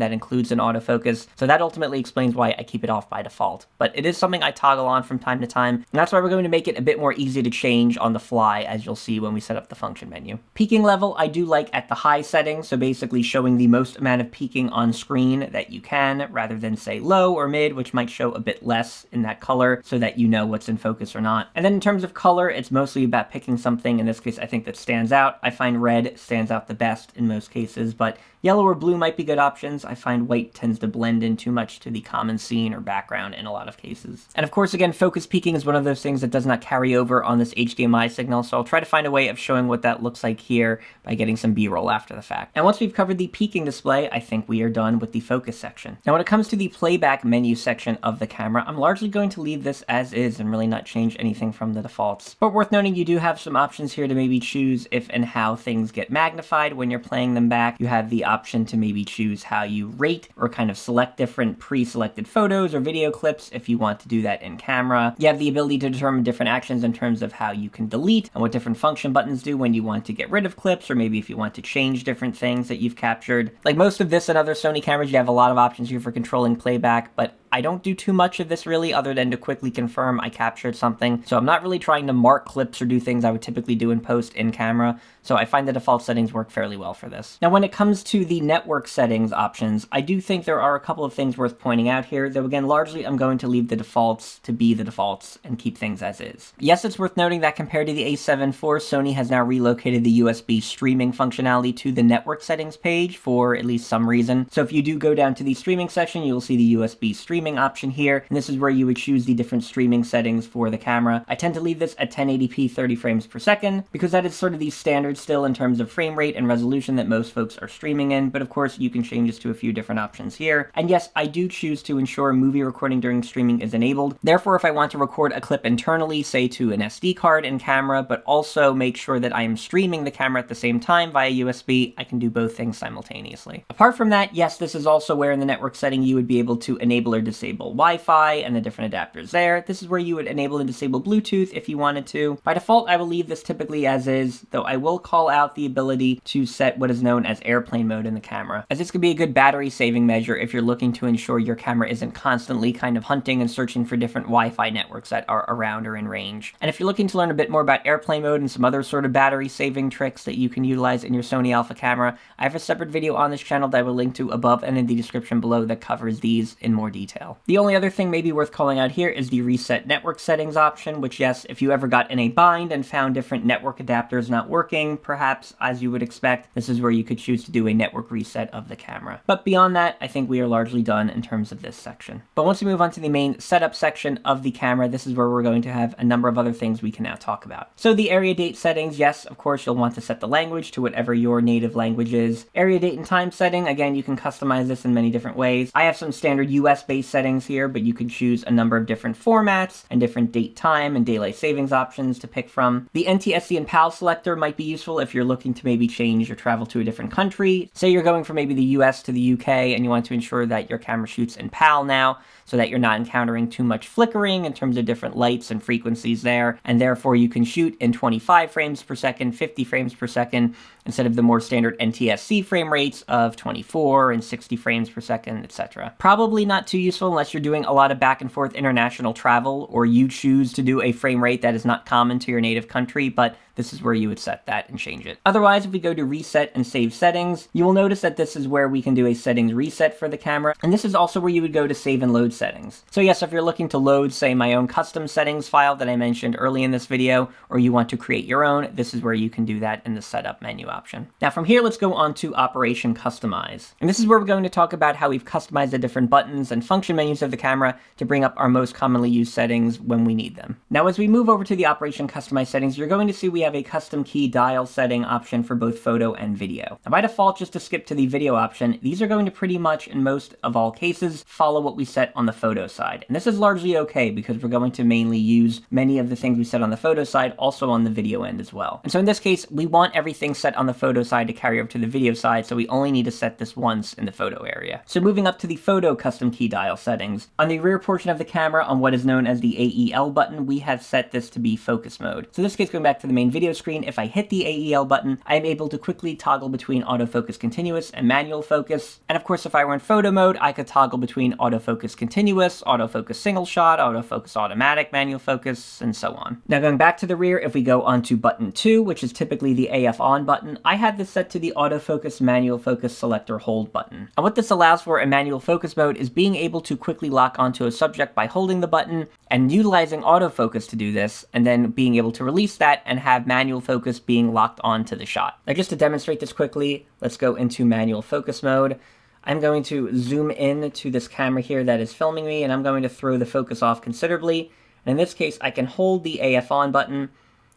That includes an autofocus. So that ultimately explains why I keep it off by default. But it is something I toggle on from time to time, and that's why we're going to make it a bit more easy to change on the fly, as you'll see when we set up the function menu. Peaking level, I do like at the high setting, so basically showing the most amount of peaking on screen that you can, rather than say low or mid, which might show a bit less in that color, so that you know what's in focus or not. And then in terms of color, it's mostly about picking something, in this case I think that stands out. I find red stands out the best in most cases, but yellow or blue might be good options. I find white tends to blend in too much to the common scene or background in a lot of cases. And of course, again, focus peaking is one of those things that does not carry over on this HDMI signal, so I'll try to find a way of showing what that looks like here by getting some B-roll after the fact. And once we've covered the peaking display, I think we are done with the focus section. Now, when it comes to the playback menu section of the camera, I'm largely going to leave this as is and really not change anything from the defaults. But worth noting, you do have some options here to maybe choose if and how things get magnified when you're playing them back. You have the option option to maybe choose how you rate or kind of select different pre-selected photos or video clips if you want to do that in camera. You have the ability to determine different actions in terms of how you can delete and what different function buttons do when you want to get rid of clips, or maybe if you want to change different things that you've captured. Like most of this and other Sony cameras, you have a lot of options here for controlling playback, but I don't do too much of this really other than to quickly confirm I captured something. So I'm not really trying to mark clips or do things I would typically do in post in camera. So I find the default settings work fairly well for this. Now, when it comes to the network settings options, I do think there are a couple of things worth pointing out here, though again, largely I'm going to leave the defaults to be the defaults and keep things as is. Yes, it's worth noting that compared to the a7 IV, Sony has now relocated the USB streaming functionality to the network settings page for at least some reason. So if you do go down to the streaming section, you'll see the USB streaming option here, and this is where you would choose the different streaming settings for the camera. I tend to leave this at 1080p 30 frames per second because that is sort of the standard still in terms of frame rate and resolution that most folks are streaming in, but of course you can change this to a few different options here. And yes, I do choose to ensure movie recording during streaming is enabled. Therefore, if I want to record a clip internally, say to an SD card in camera, but also make sure that I am streaming the camera at the same time via USB, I can do both things simultaneously. Apart from that, yes, this is also where in the network setting you would be able to enable or disable Wi-Fi and the different adapters there. This is where you would enable and disable Bluetooth if you wanted to. By default, I will leave this typically as is, though I will call out the ability to set what is known as airplane mode in the camera, as this could be a good battery saving measure if you're looking to ensure your camera isn't constantly kind of hunting and searching for different Wi-Fi networks that are around or in range. And if you're looking to learn a bit more about airplane mode and some other sort of battery saving tricks that you can utilize in your Sony Alpha camera, I have a separate video on this channel that I will link to above and in the description below that covers these in more detail. The only other thing maybe worth calling out here is the reset network settings option, which yes, if you ever got in a bind and found different network adapters not working, perhaps as you would expect, this is where you could choose to do a network reset of the camera. But beyond that, I think we are largely done in terms of this section. But once we move on to the main setup section of the camera, this is where we're going to have a number of other things we can now talk about. So the area date settings, yes, of course, you'll want to set the language to whatever your native language is. Area date and time setting, again, you can customize this in many different ways. I have some standard US-based settings here, but you can choose a number of different formats and different date, time, and daylight savings options to pick from. The NTSC and PAL selector might be useful if you're looking to maybe change or travel to a different country. Say you're going from maybe the US to the UK and you want to ensure that your camera shoots in PAL now, so that you're not encountering too much flickering in terms of different lights and frequencies there, and therefore you can shoot in 25 frames per second, 50 frames per second, instead of the more standard NTSC frame rates of 24 and 60 frames per second, etc. Probably not too useful unless you're doing a lot of back and forth international travel, or you choose to do a frame rate that is not common to your native country, but this is where you would set that and change it. Otherwise, if we go to reset and save settings, you will notice that this is where we can do a settings reset for the camera, and this is also where you would go to save and load settings. So yes, if you're looking to load, say, my own custom settings file that I mentioned early in this video, or you want to create your own, this is where you can do that in the setup menu option. Now from here, let's go on to Operation Customize. And this is where we're going to talk about how we've customized the different buttons and function menus of the camera to bring up our most commonly used settings when we need them. Now, as we move over to the Operation Customize settings, you're going to see we have a custom key dial setting option for both photo and video. Now by default, just to skip to the video option, these are going to pretty much, in most of all cases, follow what we set on the photo side. And this is largely okay because we're going to mainly use many of the things we set on the photo side also on the video end as well. And so in this case, we want everything set on the photo side to carry over to the video side, so we only need to set this once in the photo area. So moving up to the photo custom key dial settings, on the rear portion of the camera on what is known as the AEL button, we have set this to be focus mode. So in this case, going back to the main video screen, if I hit the AEL button, I am able to quickly toggle between autofocus continuous and manual focus. And of course, if I were in photo mode, I could toggle between autofocus continuous, autofocus single shot, autofocus automatic, manual focus, and so on. Now going back to the rear, if we go onto button 2, which is typically the AF on button, I have this set to the autofocus manual focus selector hold button. And what this allows for in manual focus mode is being able to quickly lock onto a subject by holding the button and utilizing autofocus to do this, and then being able to release that and have manual focus being locked onto the shot. Now just to demonstrate this quickly, let's go into manual focus mode. I'm going to zoom in to this camera here that is filming me, and I'm going to throw the focus off considerably. And in this case, I can hold the AF on button,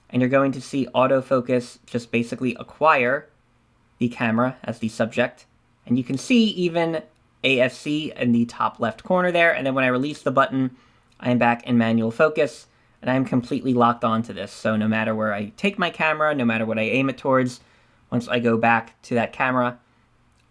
and you're going to see autofocus just basically acquire the camera as the subject. And you can see even AFC in the top left corner there, and then when I release the button, I am back in manual focus, and I am completely locked onto this. So no matter where I take my camera, no matter what I aim it towards, once I go back to that camera,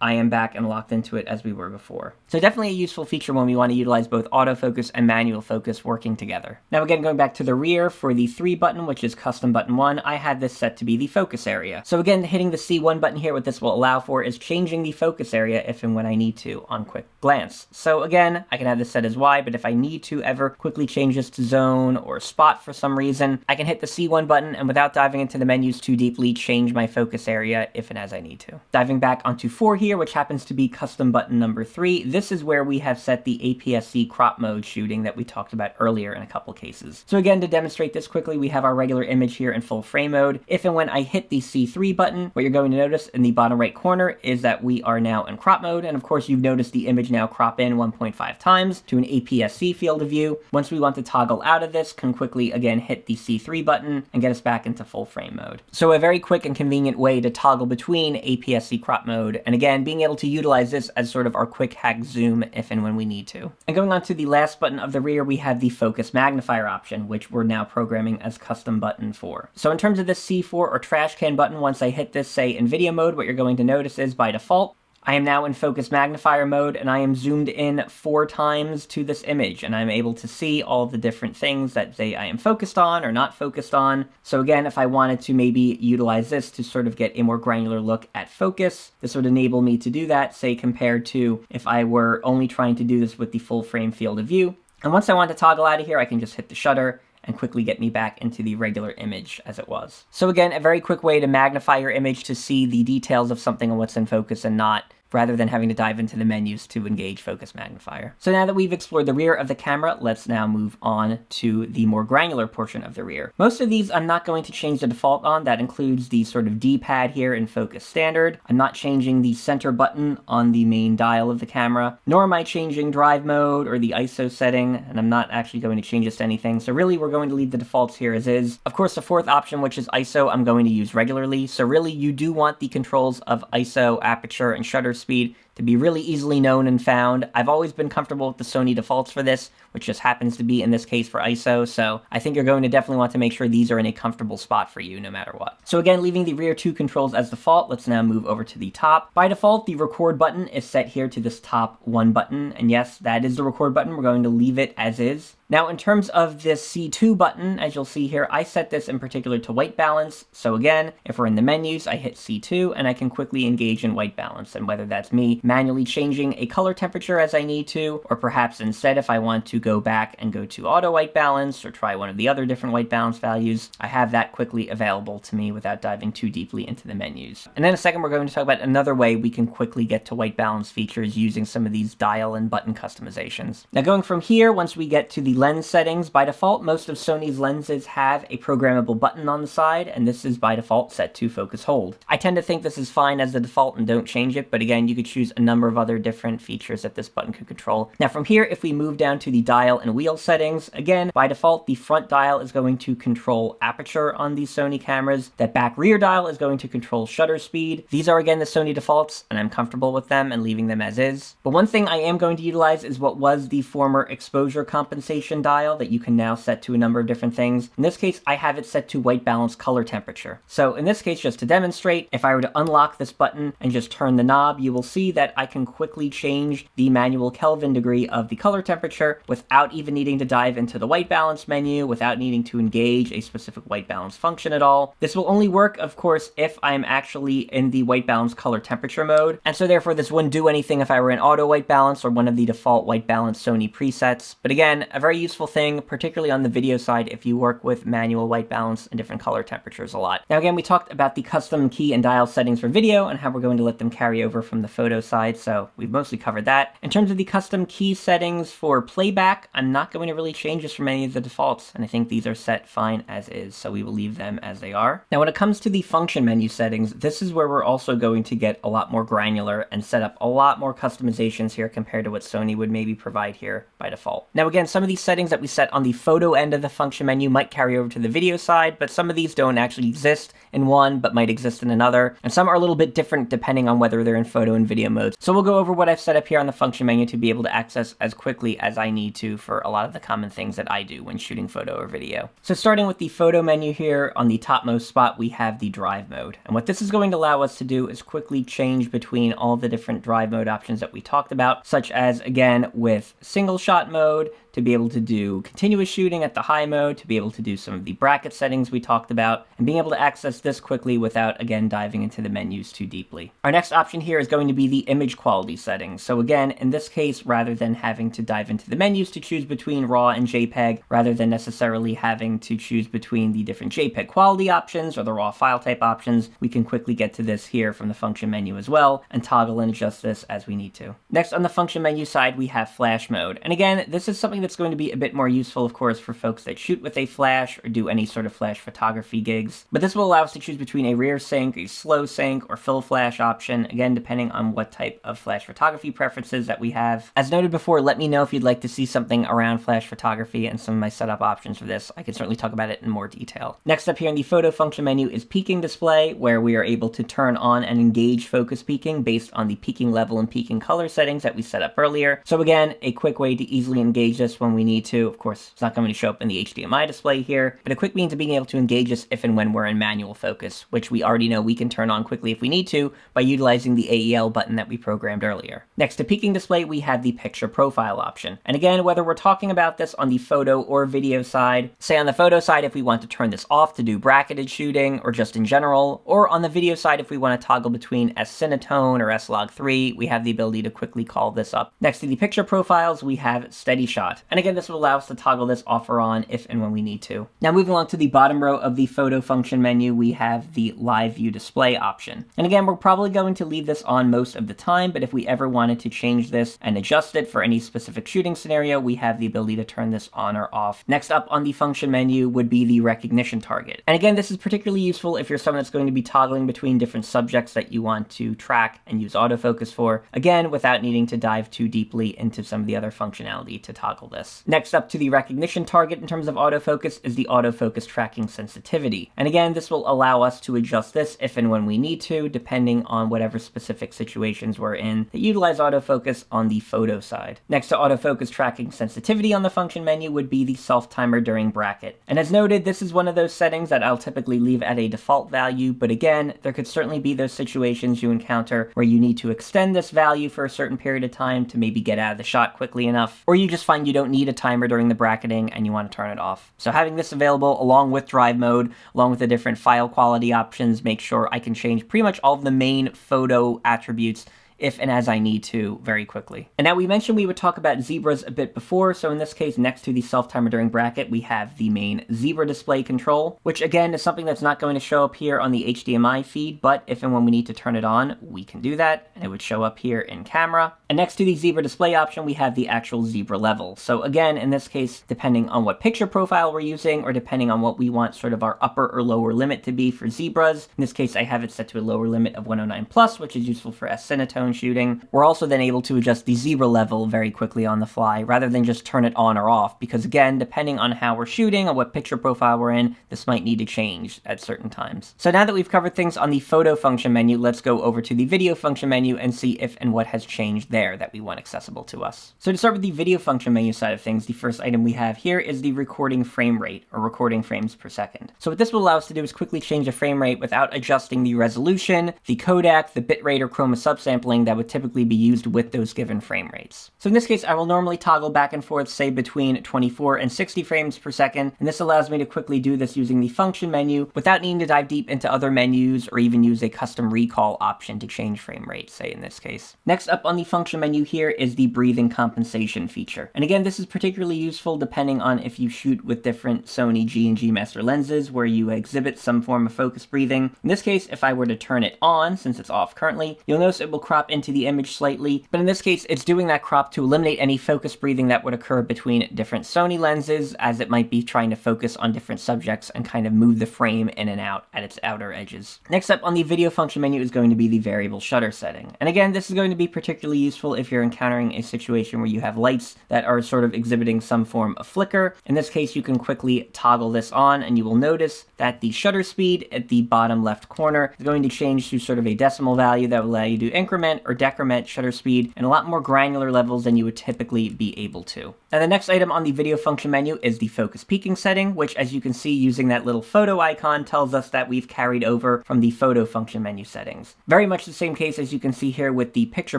I am back and locked into it as we were before. So definitely a useful feature when we want to utilize both autofocus and manual focus working together. Now again, going back to the rear, for the 3 button, which is custom button 1, I had this set to be the focus area. So again, hitting the C1 button here, what this will allow for is changing the focus area if and when I need to on quick glance. So again, I can have this set as Y, but if I need to ever quickly change this to zone or spot for some reason, I can hit the C1 button and without diving into the menus too deeply, change my focus area if and as I need to. Diving back onto 4 here, which happens to be custom button number 3, this is where we have set the APS-C crop mode shooting that we talked about earlier in a couple cases. So again, to demonstrate this quickly, we have our regular image here in full frame mode. If and when I hit the C3 button, what you're going to notice in the bottom right corner is that we are now in crop mode, and of course you've noticed the image now crop in 1.5 times to an APS-C field of view. Once we want to toggle out of this, can quickly again hit the C3 button and get us back into full frame mode. So a very quick and convenient way to toggle between APS-C crop mode, and again, being able to utilize this as sort of our quick hack zoom if and when we need to. And going on to the last button of the rear, we have the focus magnifier option, which we're now programming as custom button 4. So in terms of this C4 or trash can button, once I hit this, say in video mode, what you're going to notice is by default, I am now in focus magnifier mode, and I am zoomed in 4 times to this image, and I'm able to see all of the different things that say I am focused on or not focused on. So again, if I wanted to maybe utilize this to sort of get a more granular look at focus, this would enable me to do that, say compared to if I were only trying to do this with the full frame field of view. And once I want to toggle out of here, I can just hit the shutter and quickly get me back into the regular image as it was. So again, a very quick way to magnify your image to see the details of something and what's in focus and not, rather than having to dive into the menus to engage focus magnifier. So now that we've explored the rear of the camera, let's now move on to the more granular portion of the rear. Most of these I'm not going to change the default on. That includes the sort of D-pad here in focus standard. I'm not changing the center button on the main dial of the camera, nor am I changing drive mode or the ISO setting, and I'm not actually going to change this to anything. So really, we're going to leave the defaults here as is. Of course, the 4th option, which is ISO, I'm going to use regularly. So really, you do want the controls of ISO, aperture, and shutter speed to be really easily known and found. I've always been comfortable with the Sony defaults for this, which just happens to be in this case for ISO, so I think you're going to definitely want to make sure these are in a comfortable spot for you no matter what. So again, leaving the rear 2 controls as default, let's now move over to the top. By default, the record button is set here to this top 1 button, and yes, that is the record button. We're going to leave it as is. Now, in terms of this C2 button, as you'll see here, I set this in particular to white balance. So again, if we're in the menus, I hit C2 and I can quickly engage in white balance. And whether that's me manually changing a color temperature as I need to, or perhaps instead if I want to go back and go to auto white balance or try one of the other different white balance values, I have that quickly available to me without diving too deeply into the menus. And in a second, we're going to talk about another way we can quickly get to white balance features using some of these dial and button customizations. Now going from here, once we get to the lens settings, by default, most of Sony's lenses have a programmable button on the side, and this is by default set to focus hold. I tend to think this is fine as the default and don't change it, but again, you could choose a number of other different features that this button could control. Now from here, if we move down to the dial and wheel settings, again, by default, the front dial is going to control aperture on these Sony cameras. That back rear dial is going to control shutter speed. These are again the Sony defaults, and I'm comfortable with them and leaving them as is. But one thing I am going to utilize is what was the former exposure compensation dial that you can now set to a number of different things. In this case, I have it set to white balance color temperature. So in this case, just to demonstrate, if I were to unlock this button and just turn the knob, you will see that I can quickly change the manual Kelvin degree of the color temperature without even needing to dive into the white balance menu, without needing to engage a specific white balance function at all. This will only work, of course, if I'm actually in the white balance color temperature mode, and so therefore this wouldn't do anything if I were in auto white balance or one of the default white balance Sony presets. But again, a very useful thing, particularly on the video side if you work with manual white balance and different color temperatures a lot. Now again, we talked about the custom key and dial settings for video and how we're going to let them carry over from the photo side, so we've mostly covered that. In terms of the custom key settings for playback, I'm not going to really change this from any of the defaults, and I think these are set fine as is, so we will leave them as they are. Now when it comes to the function menu settings, this is where we're also going to get a lot more granular and set up a lot more customizations here compared to what Sony would maybe provide here by default. Now again, some of these settings that we set on the photo end of the function menu might carry over to the video side, but some of these don't actually exist in one but might exist in another, and some are a little bit different depending on whether they're in photo and video mode modes. So we'll go over what I've set up here on the function menu to be able to access as quickly as I need to for a lot of the common things that I do when shooting photo or video. So starting with the photo menu here, on the topmost spot, we have the drive mode. And what this is going to allow us to do is quickly change between all the different drive mode options that we talked about, such as, again, with single shot mode, to be able to do continuous shooting at the high mode, to be able to do some of the bracket settings we talked about, and being able to access this quickly without, again, diving into the menus too deeply. Our next option here is going to be the image quality settings. So again, in this case, rather than having to dive into the menus to choose between RAW and JPEG, rather than necessarily having to choose between the different JPEG quality options or the RAW file type options, we can quickly get to this here from the function menu as well, and toggle and adjust this as we need to. Next, on the function menu side, we have flash mode. And again, this is something that's going to be a bit more useful, of course, for folks that shoot with a flash or do any sort of flash photography gigs. But this will allow us to choose between a rear sync, a slow sync, or full flash option, again, depending on what type of flash photography preferences that we have. As noted before, let me know if you'd like to see something around flash photography and some of my setup options for this. I can certainly talk about it in more detail. Next up here in the photo function menu is peaking display, where we are able to turn on and engage focus peaking based on the peaking level and peaking color settings that we set up earlier. So again, a quick way to easily engage this when we need to. Of course, it's not going to show up in the HDMI display here, but a quick means of being able to engage this if and when we're in manual focus, which we already know we can turn on quickly if we need to by utilizing the AEL button that we programmed earlier. Next to peaking display, we have the picture profile option. And again, whether we're talking about this on the photo or video side, say on the photo side if we want to turn this off to do bracketed shooting or just in general, or on the video side if we want to toggle between S-Cinetone or S-Log3, we have the ability to quickly call this up. Next to the picture profiles, we have steady shot. And again, this will allow us to toggle this off or on if and when we need to. Now moving along to the bottom row of the photo function menu, we have the live view display option. And again, we're probably going to leave this on most of the time, but if we ever wanted to change this and adjust it for any specific shooting scenario, we have the ability to turn this on or off. Next up on the function menu would be the recognition target. And again, this is particularly useful if you're someone that's going to be toggling between different subjects that you want to track and use autofocus for, again, without needing to dive too deeply into some of the other functionality to toggle this. Next up to the recognition target in terms of autofocus is the autofocus tracking sensitivity. And again, this will allow us to adjust this if and when we need to, depending on whatever specific situations we're in that utilize autofocus on the photo side. Next to autofocus tracking sensitivity on the function menu would be the self-timer during bracket. And as noted, this is one of those settings that I'll typically leave at a default value, but again, there could certainly be those situations you encounter where you need to extend this value for a certain period of time to maybe get out of the shot quickly enough, or you just find you don't need a timer during the bracketing and you want to turn it off. So having this available along with drive mode, along with the different file quality options, make sure I can change pretty much all of the main photo attributes if and as I need to very quickly. And now we mentioned we would talk about zebras a bit before, so in this case, next to the self-timer during bracket, we have the main zebra display control, which again is something that's not going to show up here on the HDMI feed, but if and when we need to turn it on, we can do that, and it would show up here in camera. And next to the zebra display option, we have the actual zebra level. So again, in this case, depending on what picture profile we're using, or depending on what we want sort of our upper or lower limit to be for zebras, in this case, I have it set to a lower limit of 109+, which is useful for S-Cinetone shooting. We're also then able to adjust the zebra level very quickly on the fly, rather than just turn it on or off, because again, depending on how we're shooting or what picture profile we're in, this might need to change at certain times. So now that we've covered things on the photo function menu, let's go over to the video function menu and see if and what has changed there that we want accessible to us. So to start with the video function menu side of things, the first item we have here is the recording frame rate, or recording frames per second. So what this will allow us to do is quickly change the frame rate without adjusting the resolution, the codec, the bitrate, or chroma subsampling that would typically be used with those given frame rates. So in this case, I will normally toggle back and forth, say between 24 and 60 frames per second, and this allows me to quickly do this using the function menu without needing to dive deep into other menus or even use a custom recall option to change frame rate, say in this case. Next up on the function menu here is the breathing compensation feature. And again, this is particularly useful depending on if you shoot with different Sony G and G Master lenses where you exhibit some form of focus breathing. In this case, if I were to turn it on, since it's off currently, you'll notice it will crop into the image slightly, but in this case, it's doing that crop to eliminate any focus breathing that would occur between different Sony lenses, as it might be trying to focus on different subjects and kind of move the frame in and out at its outer edges. Next up on the video function menu is going to be the variable shutter setting. And again, this is going to be particularly useful if you're encountering a situation where you have lights that are sort of exhibiting some form of flicker. In this case, you can quickly toggle this on, and you will notice that the shutter speed at the bottom left corner is going to change to sort of a decimal value that will allow you to increment increment or decrement shutter speed in a lot more granular levels than you would typically be able to. And the next item on the video function menu is the focus peaking setting, which, as you can see using that little photo icon, tells us that we've carried over from the photo function menu settings. Very much the same case as you can see here with the picture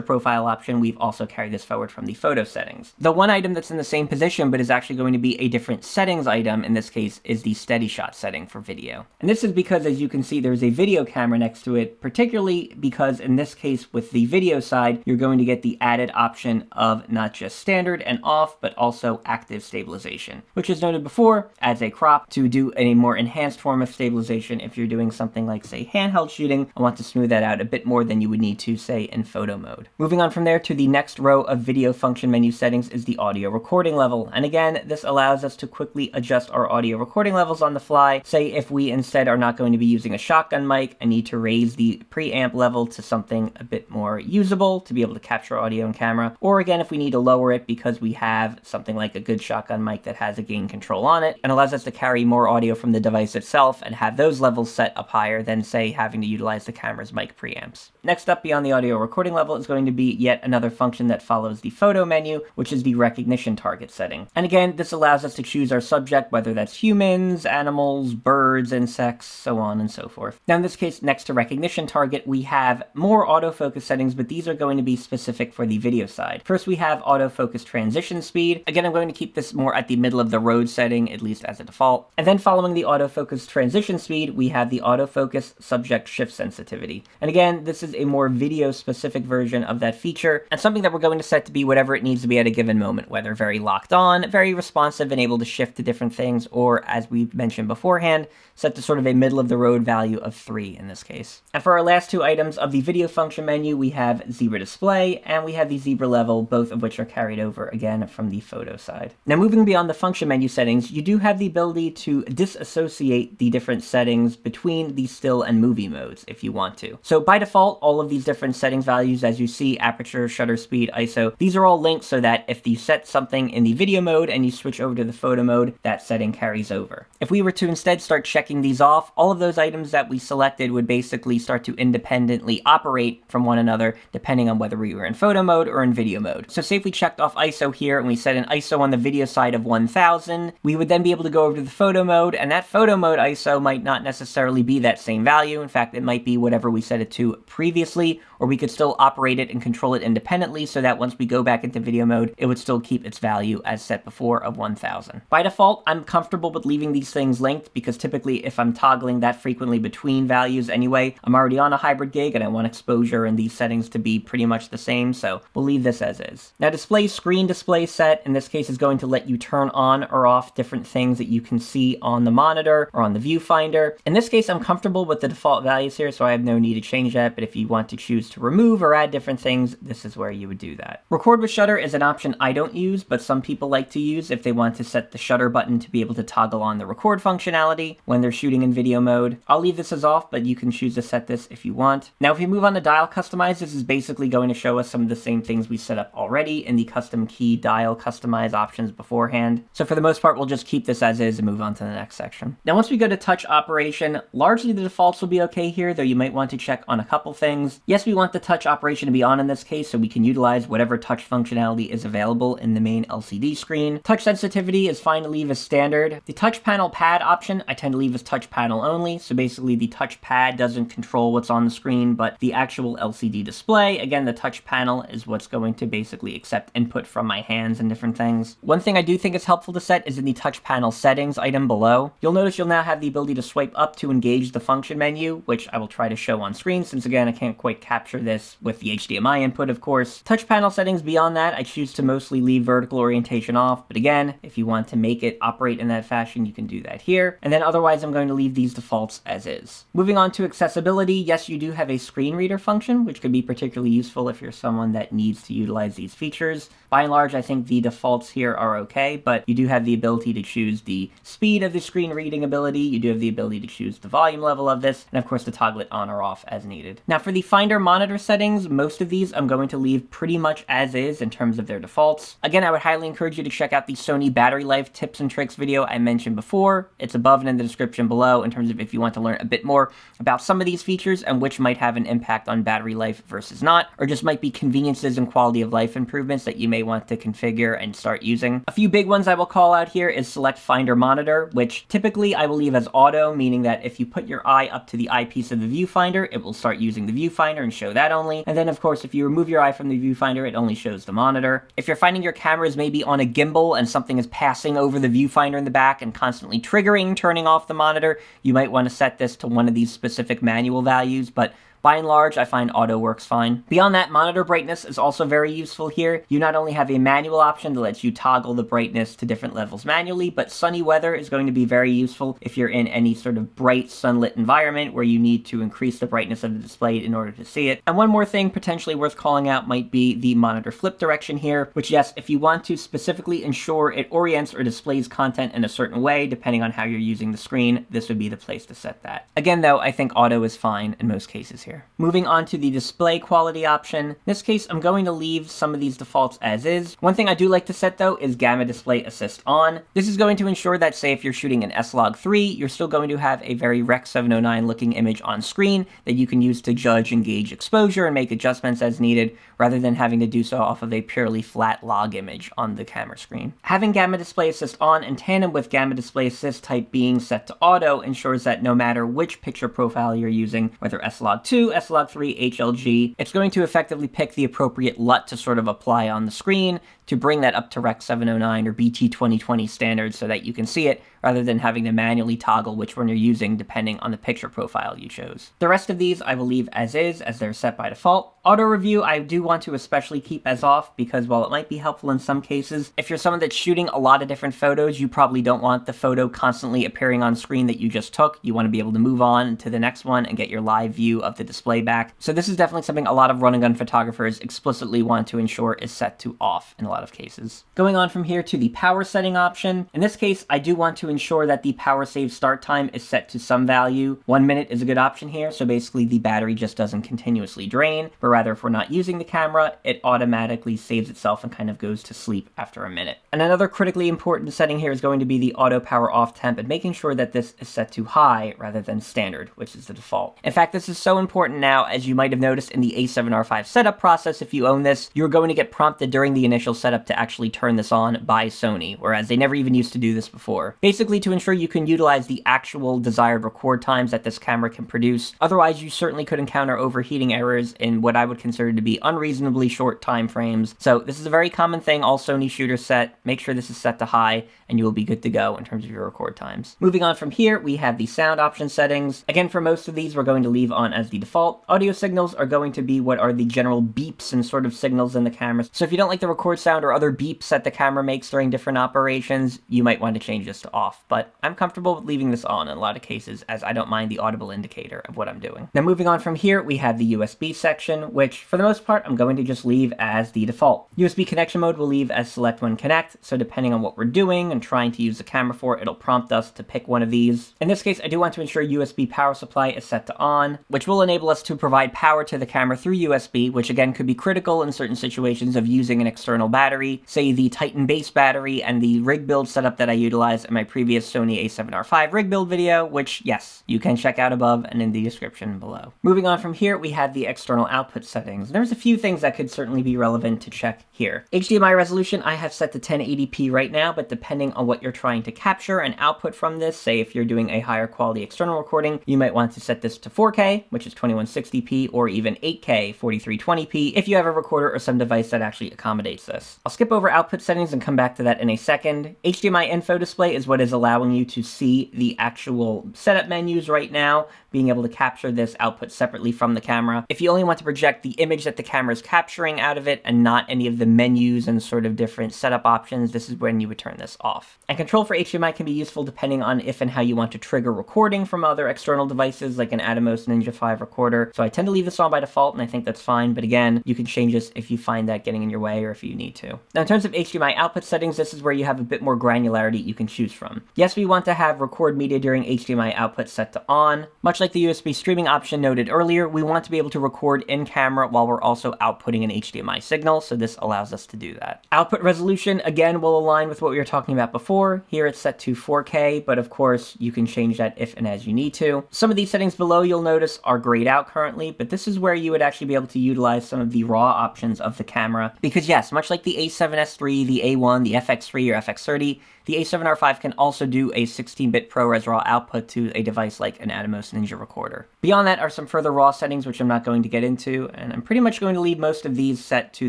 profile option, we've also carried this forward from the photo settings. The one item that's in the same position but is actually going to be a different settings item in this case is the steady shot setting for video. And this is because, as you can see, there's a video camera next to it, particularly because in this case with the video side, you're going to get the added option of not just standard and off, but also active stabilization, which as noted before, adds a crop to do a more enhanced form of stabilization if you're doing something like, say, handheld shooting and want to smooth that out a bit more than you would need to, say, in photo mode. Moving on from there to the next row of video function menu settings is the audio recording level. And again, this allows us to quickly adjust our audio recording levels on the fly. Say if we instead are not going to be using a shotgun mic and need to raise the preamp level to something a bit more usable to be able to capture audio and camera, or again, if we need to lower it because we have something like a good shotgun mic that has a gain control on it and allows us to carry more audio from the device itself and have those levels set up higher than, say, having to utilize the camera's mic preamps. Next up beyond the audio recording level is going to be yet another function that follows the photo menu, which is the recognition target setting. And again, this allows us to choose our subject, whether that's humans, animals, birds, insects, so on and so forth. Now in this case, next to recognition target, we have more autofocus settings, but these are going to be specific for the video side. First, we have autofocus transition speed. Again, I'm going to keep this more at the middle of the road setting, at least as a default. And then following the autofocus transition speed, we have the autofocus subject shift sensitivity. And again, this is a more video specific version of that feature and something that we're going to set to be whatever it needs to be at a given moment, whether very locked on, very responsive and able to shift to different things, or as we mentioned beforehand, set to sort of a middle of the road value of 3 in this case. And for our last two items of the video function menu, we have zebra display and we have the zebra level, both of which are carried over again from the photo side. Now moving beyond the function menu settings, you do have the ability to disassociate the different settings between the still and movie modes if you want to. So by default, all of these different settings values, as you see, aperture, shutter speed, ISO, these are all linked so that if you set something in the video mode and you switch over to the photo mode, that setting carries over. If we were to instead start checking these off, all of those items that we selected would basically start to independently operate from one another depending on whether we were in photo mode or in video mode. So say if we checked off ISO here and we set an ISO on the video side of 1000, we would then be able to go over to the photo mode, and that photo mode ISO might not necessarily be that same value. In fact, it might be whatever we set it to previously, or we could still operate it and control it independently so that once we go back into video mode, it would still keep its value as set before of 1000. By default, I'm comfortable with leaving these things linked because typically if I'm toggling that frequently between values anyway, I'm already on a hybrid gig and I want exposure and these settings to be pretty much the same, so we'll leave this as is. Now display screen display set, in this case, is going to let you turn on or off different things that you can see on the monitor or on the viewfinder. In this case, I'm comfortable with the default values here, so I have no need to change that, but if you want to choose to remove or add different things, this is where you would do that. Record with shutter is an option I don't use, but some people like to use if they want to set the shutter button to be able to toggle on the record functionality when they're shooting in video mode. I'll leave this as off, but you can choose to set this if you want. Now, if you move on to dial customize, this is basically going to show us some of the same things we set up already in the custom key dial customize options beforehand. So for the most part, we'll just keep this as is and move on to the next section. Now, once we go to touch operation, largely the defaults will be okay here, though you might want to check on a couple things. Yes, we want the touch operation to be on in this case, so we can utilize whatever touch functionality is available in the main LCD screen. Touch sensitivity is fine to leave as standard. The touch panel pad option, I tend to leave as touch panel only, so basically the touch pad doesn't control what's on the screen, but the actual LCD display, again, the touch panel is what's going to basically accept input from my hands and different things. One thing I do think is helpful to set is in the touch panel settings item below. You'll notice you'll now have the ability to swipe up to engage the function menu, which I will try to show on screen since again I can't quite capture this with the HDMI input, of course. Touch panel settings beyond that, I choose to mostly leave vertical orientation off, but again, if you want to make it operate in that fashion, you can do that here. And then otherwise, I'm going to leave these defaults as is. Moving on to accessibility, yes, you do have a screen reader function, which could be particularly useful if you're someone that needs to utilize these features. By and large, I think the defaults here are okay, but you do have the ability to choose the speed of the screen reading ability, you do have the ability to choose the volume level of this, and of course to toggle it on or off as needed. Now for the Finder monitor settings, most of these I'm going to leave pretty much as is in terms of their defaults. Again, I would highly encourage you to check out the Sony battery life tips and tricks video I mentioned before. It's above and in the description below in terms of if you want to learn a bit more about some of these features and which might have an impact on battery life versus not, or just might be conveniences and quality of life improvements that you may want to configure and start using. A few big ones I will call out here is select Finder Monitor, which typically I will leave as auto, meaning that if you put your eye up to the eyepiece of the viewfinder, it will start using the viewfinder and show that only. And then of course, if you remove your eye from the viewfinder, it only shows the monitor. If you're finding your camera is maybe on a gimbal and something is passing over the viewfinder in the back and constantly triggering turning off the monitor, you might want to set this to one of these specific manual values, but by and large, I find auto works fine. Beyond that, monitor brightness is also very useful here. You not only have a manual option that lets you toggle the brightness to different levels manually, but sunny weather is going to be very useful if you're in any sort of bright sunlit environment where you need to increase the brightness of the display in order to see it. And one more thing potentially worth calling out might be the monitor flip direction here, which yes, if you want to specifically ensure it orients or displays content in a certain way, depending on how you're using the screen, this would be the place to set that. Again though, I think auto is fine in most cases here. Moving on to the display quality option. In this case, I'm going to leave some of these defaults as is. One thing I do like to set though is Gamma Display Assist on. This is going to ensure that, say if you're shooting an S-Log3, you're still going to have a very Rec. 709 looking image on screen that you can use to judge and gauge exposure and make adjustments as needed, rather than having to do so off of a purely flat log image on the camera screen. Having Gamma Display Assist on in tandem with Gamma Display Assist type being set to auto ensures that no matter which picture profile you're using, whether S-Log2, S-Log3, HLG, it's going to effectively pick the appropriate LUT to sort of apply on the screen to bring that up to Rec. 709 or BT 2020 standards so that you can see it, rather than having to manually toggle which one you're using depending on the picture profile you chose. The rest of these I will leave as is, as they're set by default. Auto review I do want to especially keep as off, because while it might be helpful in some cases, if you're someone that's shooting a lot of different photos, you probably don't want the photo constantly appearing on screen that you just took. You want to be able to move on to the next one and get your live view of the display back. So this is definitely something a lot of run-and-gun photographers explicitly want to ensure is set to off in a lot of cases. Going on from here to the power setting option. In this case, I do want to ensure that the power save start time is set to some value. 1 minute is a good option here, so basically the battery just doesn't continuously drain, but rather if we're not using the camera, it automatically saves itself and kind of goes to sleep after a minute. And another critically important setting here is going to be the auto power off temp and making sure that this is set to high rather than standard, which is the default. In fact, this is so important now, as you might have noticed in the A7R5 setup process. If you own this, you're going to get prompted during the initial setup to actually turn this on by Sony, whereas they never even used to do this before. Basically to ensure you can utilize the actual desired record times that this camera can produce. Otherwise, you certainly could encounter overheating errors in what I would consider to be unreasonably short time frames. So this is a very common thing all Sony shooters set. Make sure this is set to high and you will be good to go in terms of your record times. Moving on from here, we have the sound option settings. Again, for most of these, we're going to leave on as the default. Audio signals are going to be what are the general beeps and sort of signals in the camera. So if you don't like the record sound or other beeps that the camera makes during different operations, you might want to change this to off. But I'm comfortable with leaving this on in a lot of cases, as I don't mind the audible indicator of what I'm doing. Now moving on from here, we have the USB section, which for the most part, I'm going to just leave as the default. USB connection mode will leave as select when connect, so depending on what we're doing and trying to use the camera for, it'll prompt us to pick one of these. In this case, I do want to ensure USB power supply is set to on, which will enable us to provide power to the camera through USB, which again could be critical in certain situations of using an external battery, say the Titan base battery and the rig build setup that I utilized in my previous Sony a7R5 rig build video, which yes, you can check out above and in the description below. Moving on from here, we have the external output settings. There's a few things that could certainly be relevant to check here. HDMI resolution I have set to 1080p right now, but depending on what you're trying to capture and output from this, say if you're doing a higher quality external recording, you might want to set this to 4K, which is 2160p, or even 8K, 4320p, if you have a recorder or some device that actually accommodates this. I'll skip over output settings and come back to that in a second. HDMI info display is what is allowing you to see the actual setup menus right now, being able to capture this output separately from the camera. If you only want to project the image that the camera is capturing out of it and not any of the menus and sort of different setup options, this is when you would turn this off. And control for HDMI can be useful depending on if and how you want to trigger recording from other external devices like an Atomos Ninja 5 recorder. So I tend to leave this on by default and I think that's fine, but again, you can change this if you find that getting in your way or if you need to. Now in terms of HDMI output settings, this is where you have a bit more granularity you can choose from. Yes, we want to have record media during HDMI output set to on. Much like the USB streaming option noted earlier, we want to be able to record in camera while we're also outputting an HDMI signal, so this allows us to do that. Output resolution, again, will align with what we were talking about before. Here it's set to 4K, but of course you can change that if and as you need to. Some of these settings below you'll notice are grayed out currently, but this is where you would actually be able to utilize some of the raw options of the camera. Because yes, much like the A7S III, the A1, the FX3 or FX30, the A7R V can also do a 16-bit ProRes RAW output to a device like an Atomos Ninja recorder. Beyond that are some further RAW settings, which I'm not going to get into, and I'm pretty much going to leave most of these set to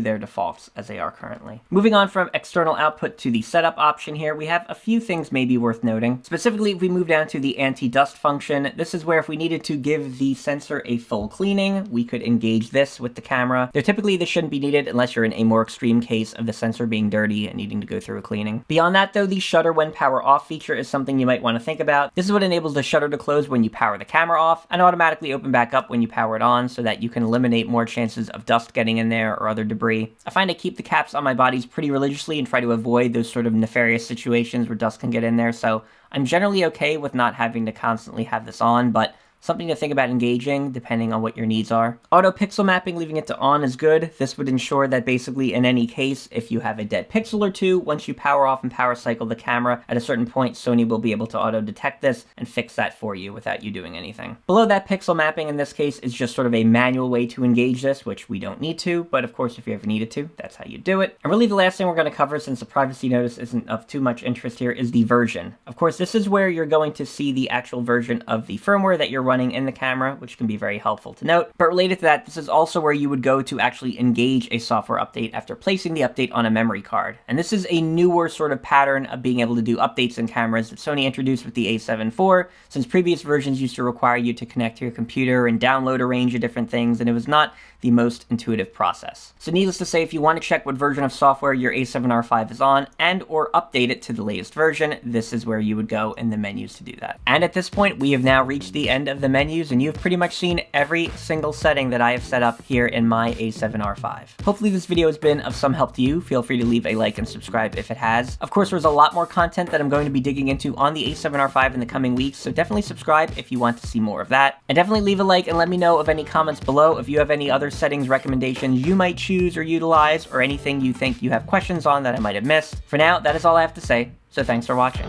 their defaults as they are currently. Moving on from external output to the setup option here, we have a few things maybe worth noting. Specifically, if we move down to the anti-dust function, this is where if we needed to give the sensor a full cleaning, we could engage this with the camera. Though typically this shouldn't be needed unless you're in a more extreme case of the sensor being dirty and needing to go through a cleaning. Beyond that though, the shutter when power off feature is something you might want to think about. This is what enables the shutter to close when you power the camera off and automatically open back up when you power it on, so that you can eliminate more chances of dust getting in there or other debris. I find I keep the caps on my bodies pretty religiously and try to avoid those sort of nefarious situations where dust can get in there, so I'm generally okay with not having to constantly have this on, but something to think about engaging depending on what your needs are. Auto pixel mapping, leaving it to on is good. This would ensure that basically in any case, if you have a dead pixel or two, once you power off and power cycle the camera, at a certain point, Sony will be able to auto detect this and fix that for you without you doing anything. Below that, pixel mapping in this case is just sort of a manual way to engage this, which we don't need to, but of course if you ever needed to, that's how you do it. And really the last thing we're going to cover, since the privacy notice isn't of too much interest here, is the version. Of course, this is where you're going to see the actual version of the firmware that you're running in the camera, which can be very helpful to note. But related to that, this is also where you would go to actually engage a software update after placing the update on a memory card. And this is a newer sort of pattern of being able to do updates in cameras that Sony introduced with the a7 IV, since previous versions used to require you to connect to your computer and download a range of different things, and it was not the most intuitive process. So needless to say, if you want to check what version of software your A7R V is on and or update it to the latest version, this is where you would go in the menus to do that. And at this point, we have now reached the end of the menus, and you've pretty much seen every single setting that I have set up here in my A7R V. Hopefully this video has been of some help to you. Feel free to leave a like and subscribe if it has. Of course, there's a lot more content that I'm going to be digging into on the A7R V in the coming weeks, so definitely subscribe if you want to see more of that. And definitely leave a like and let me know of any comments below if you have any other settings recommendations you might choose or utilize, or anything you think you have questions on that I might have missed. For now, that is all I have to say, so thanks for watching.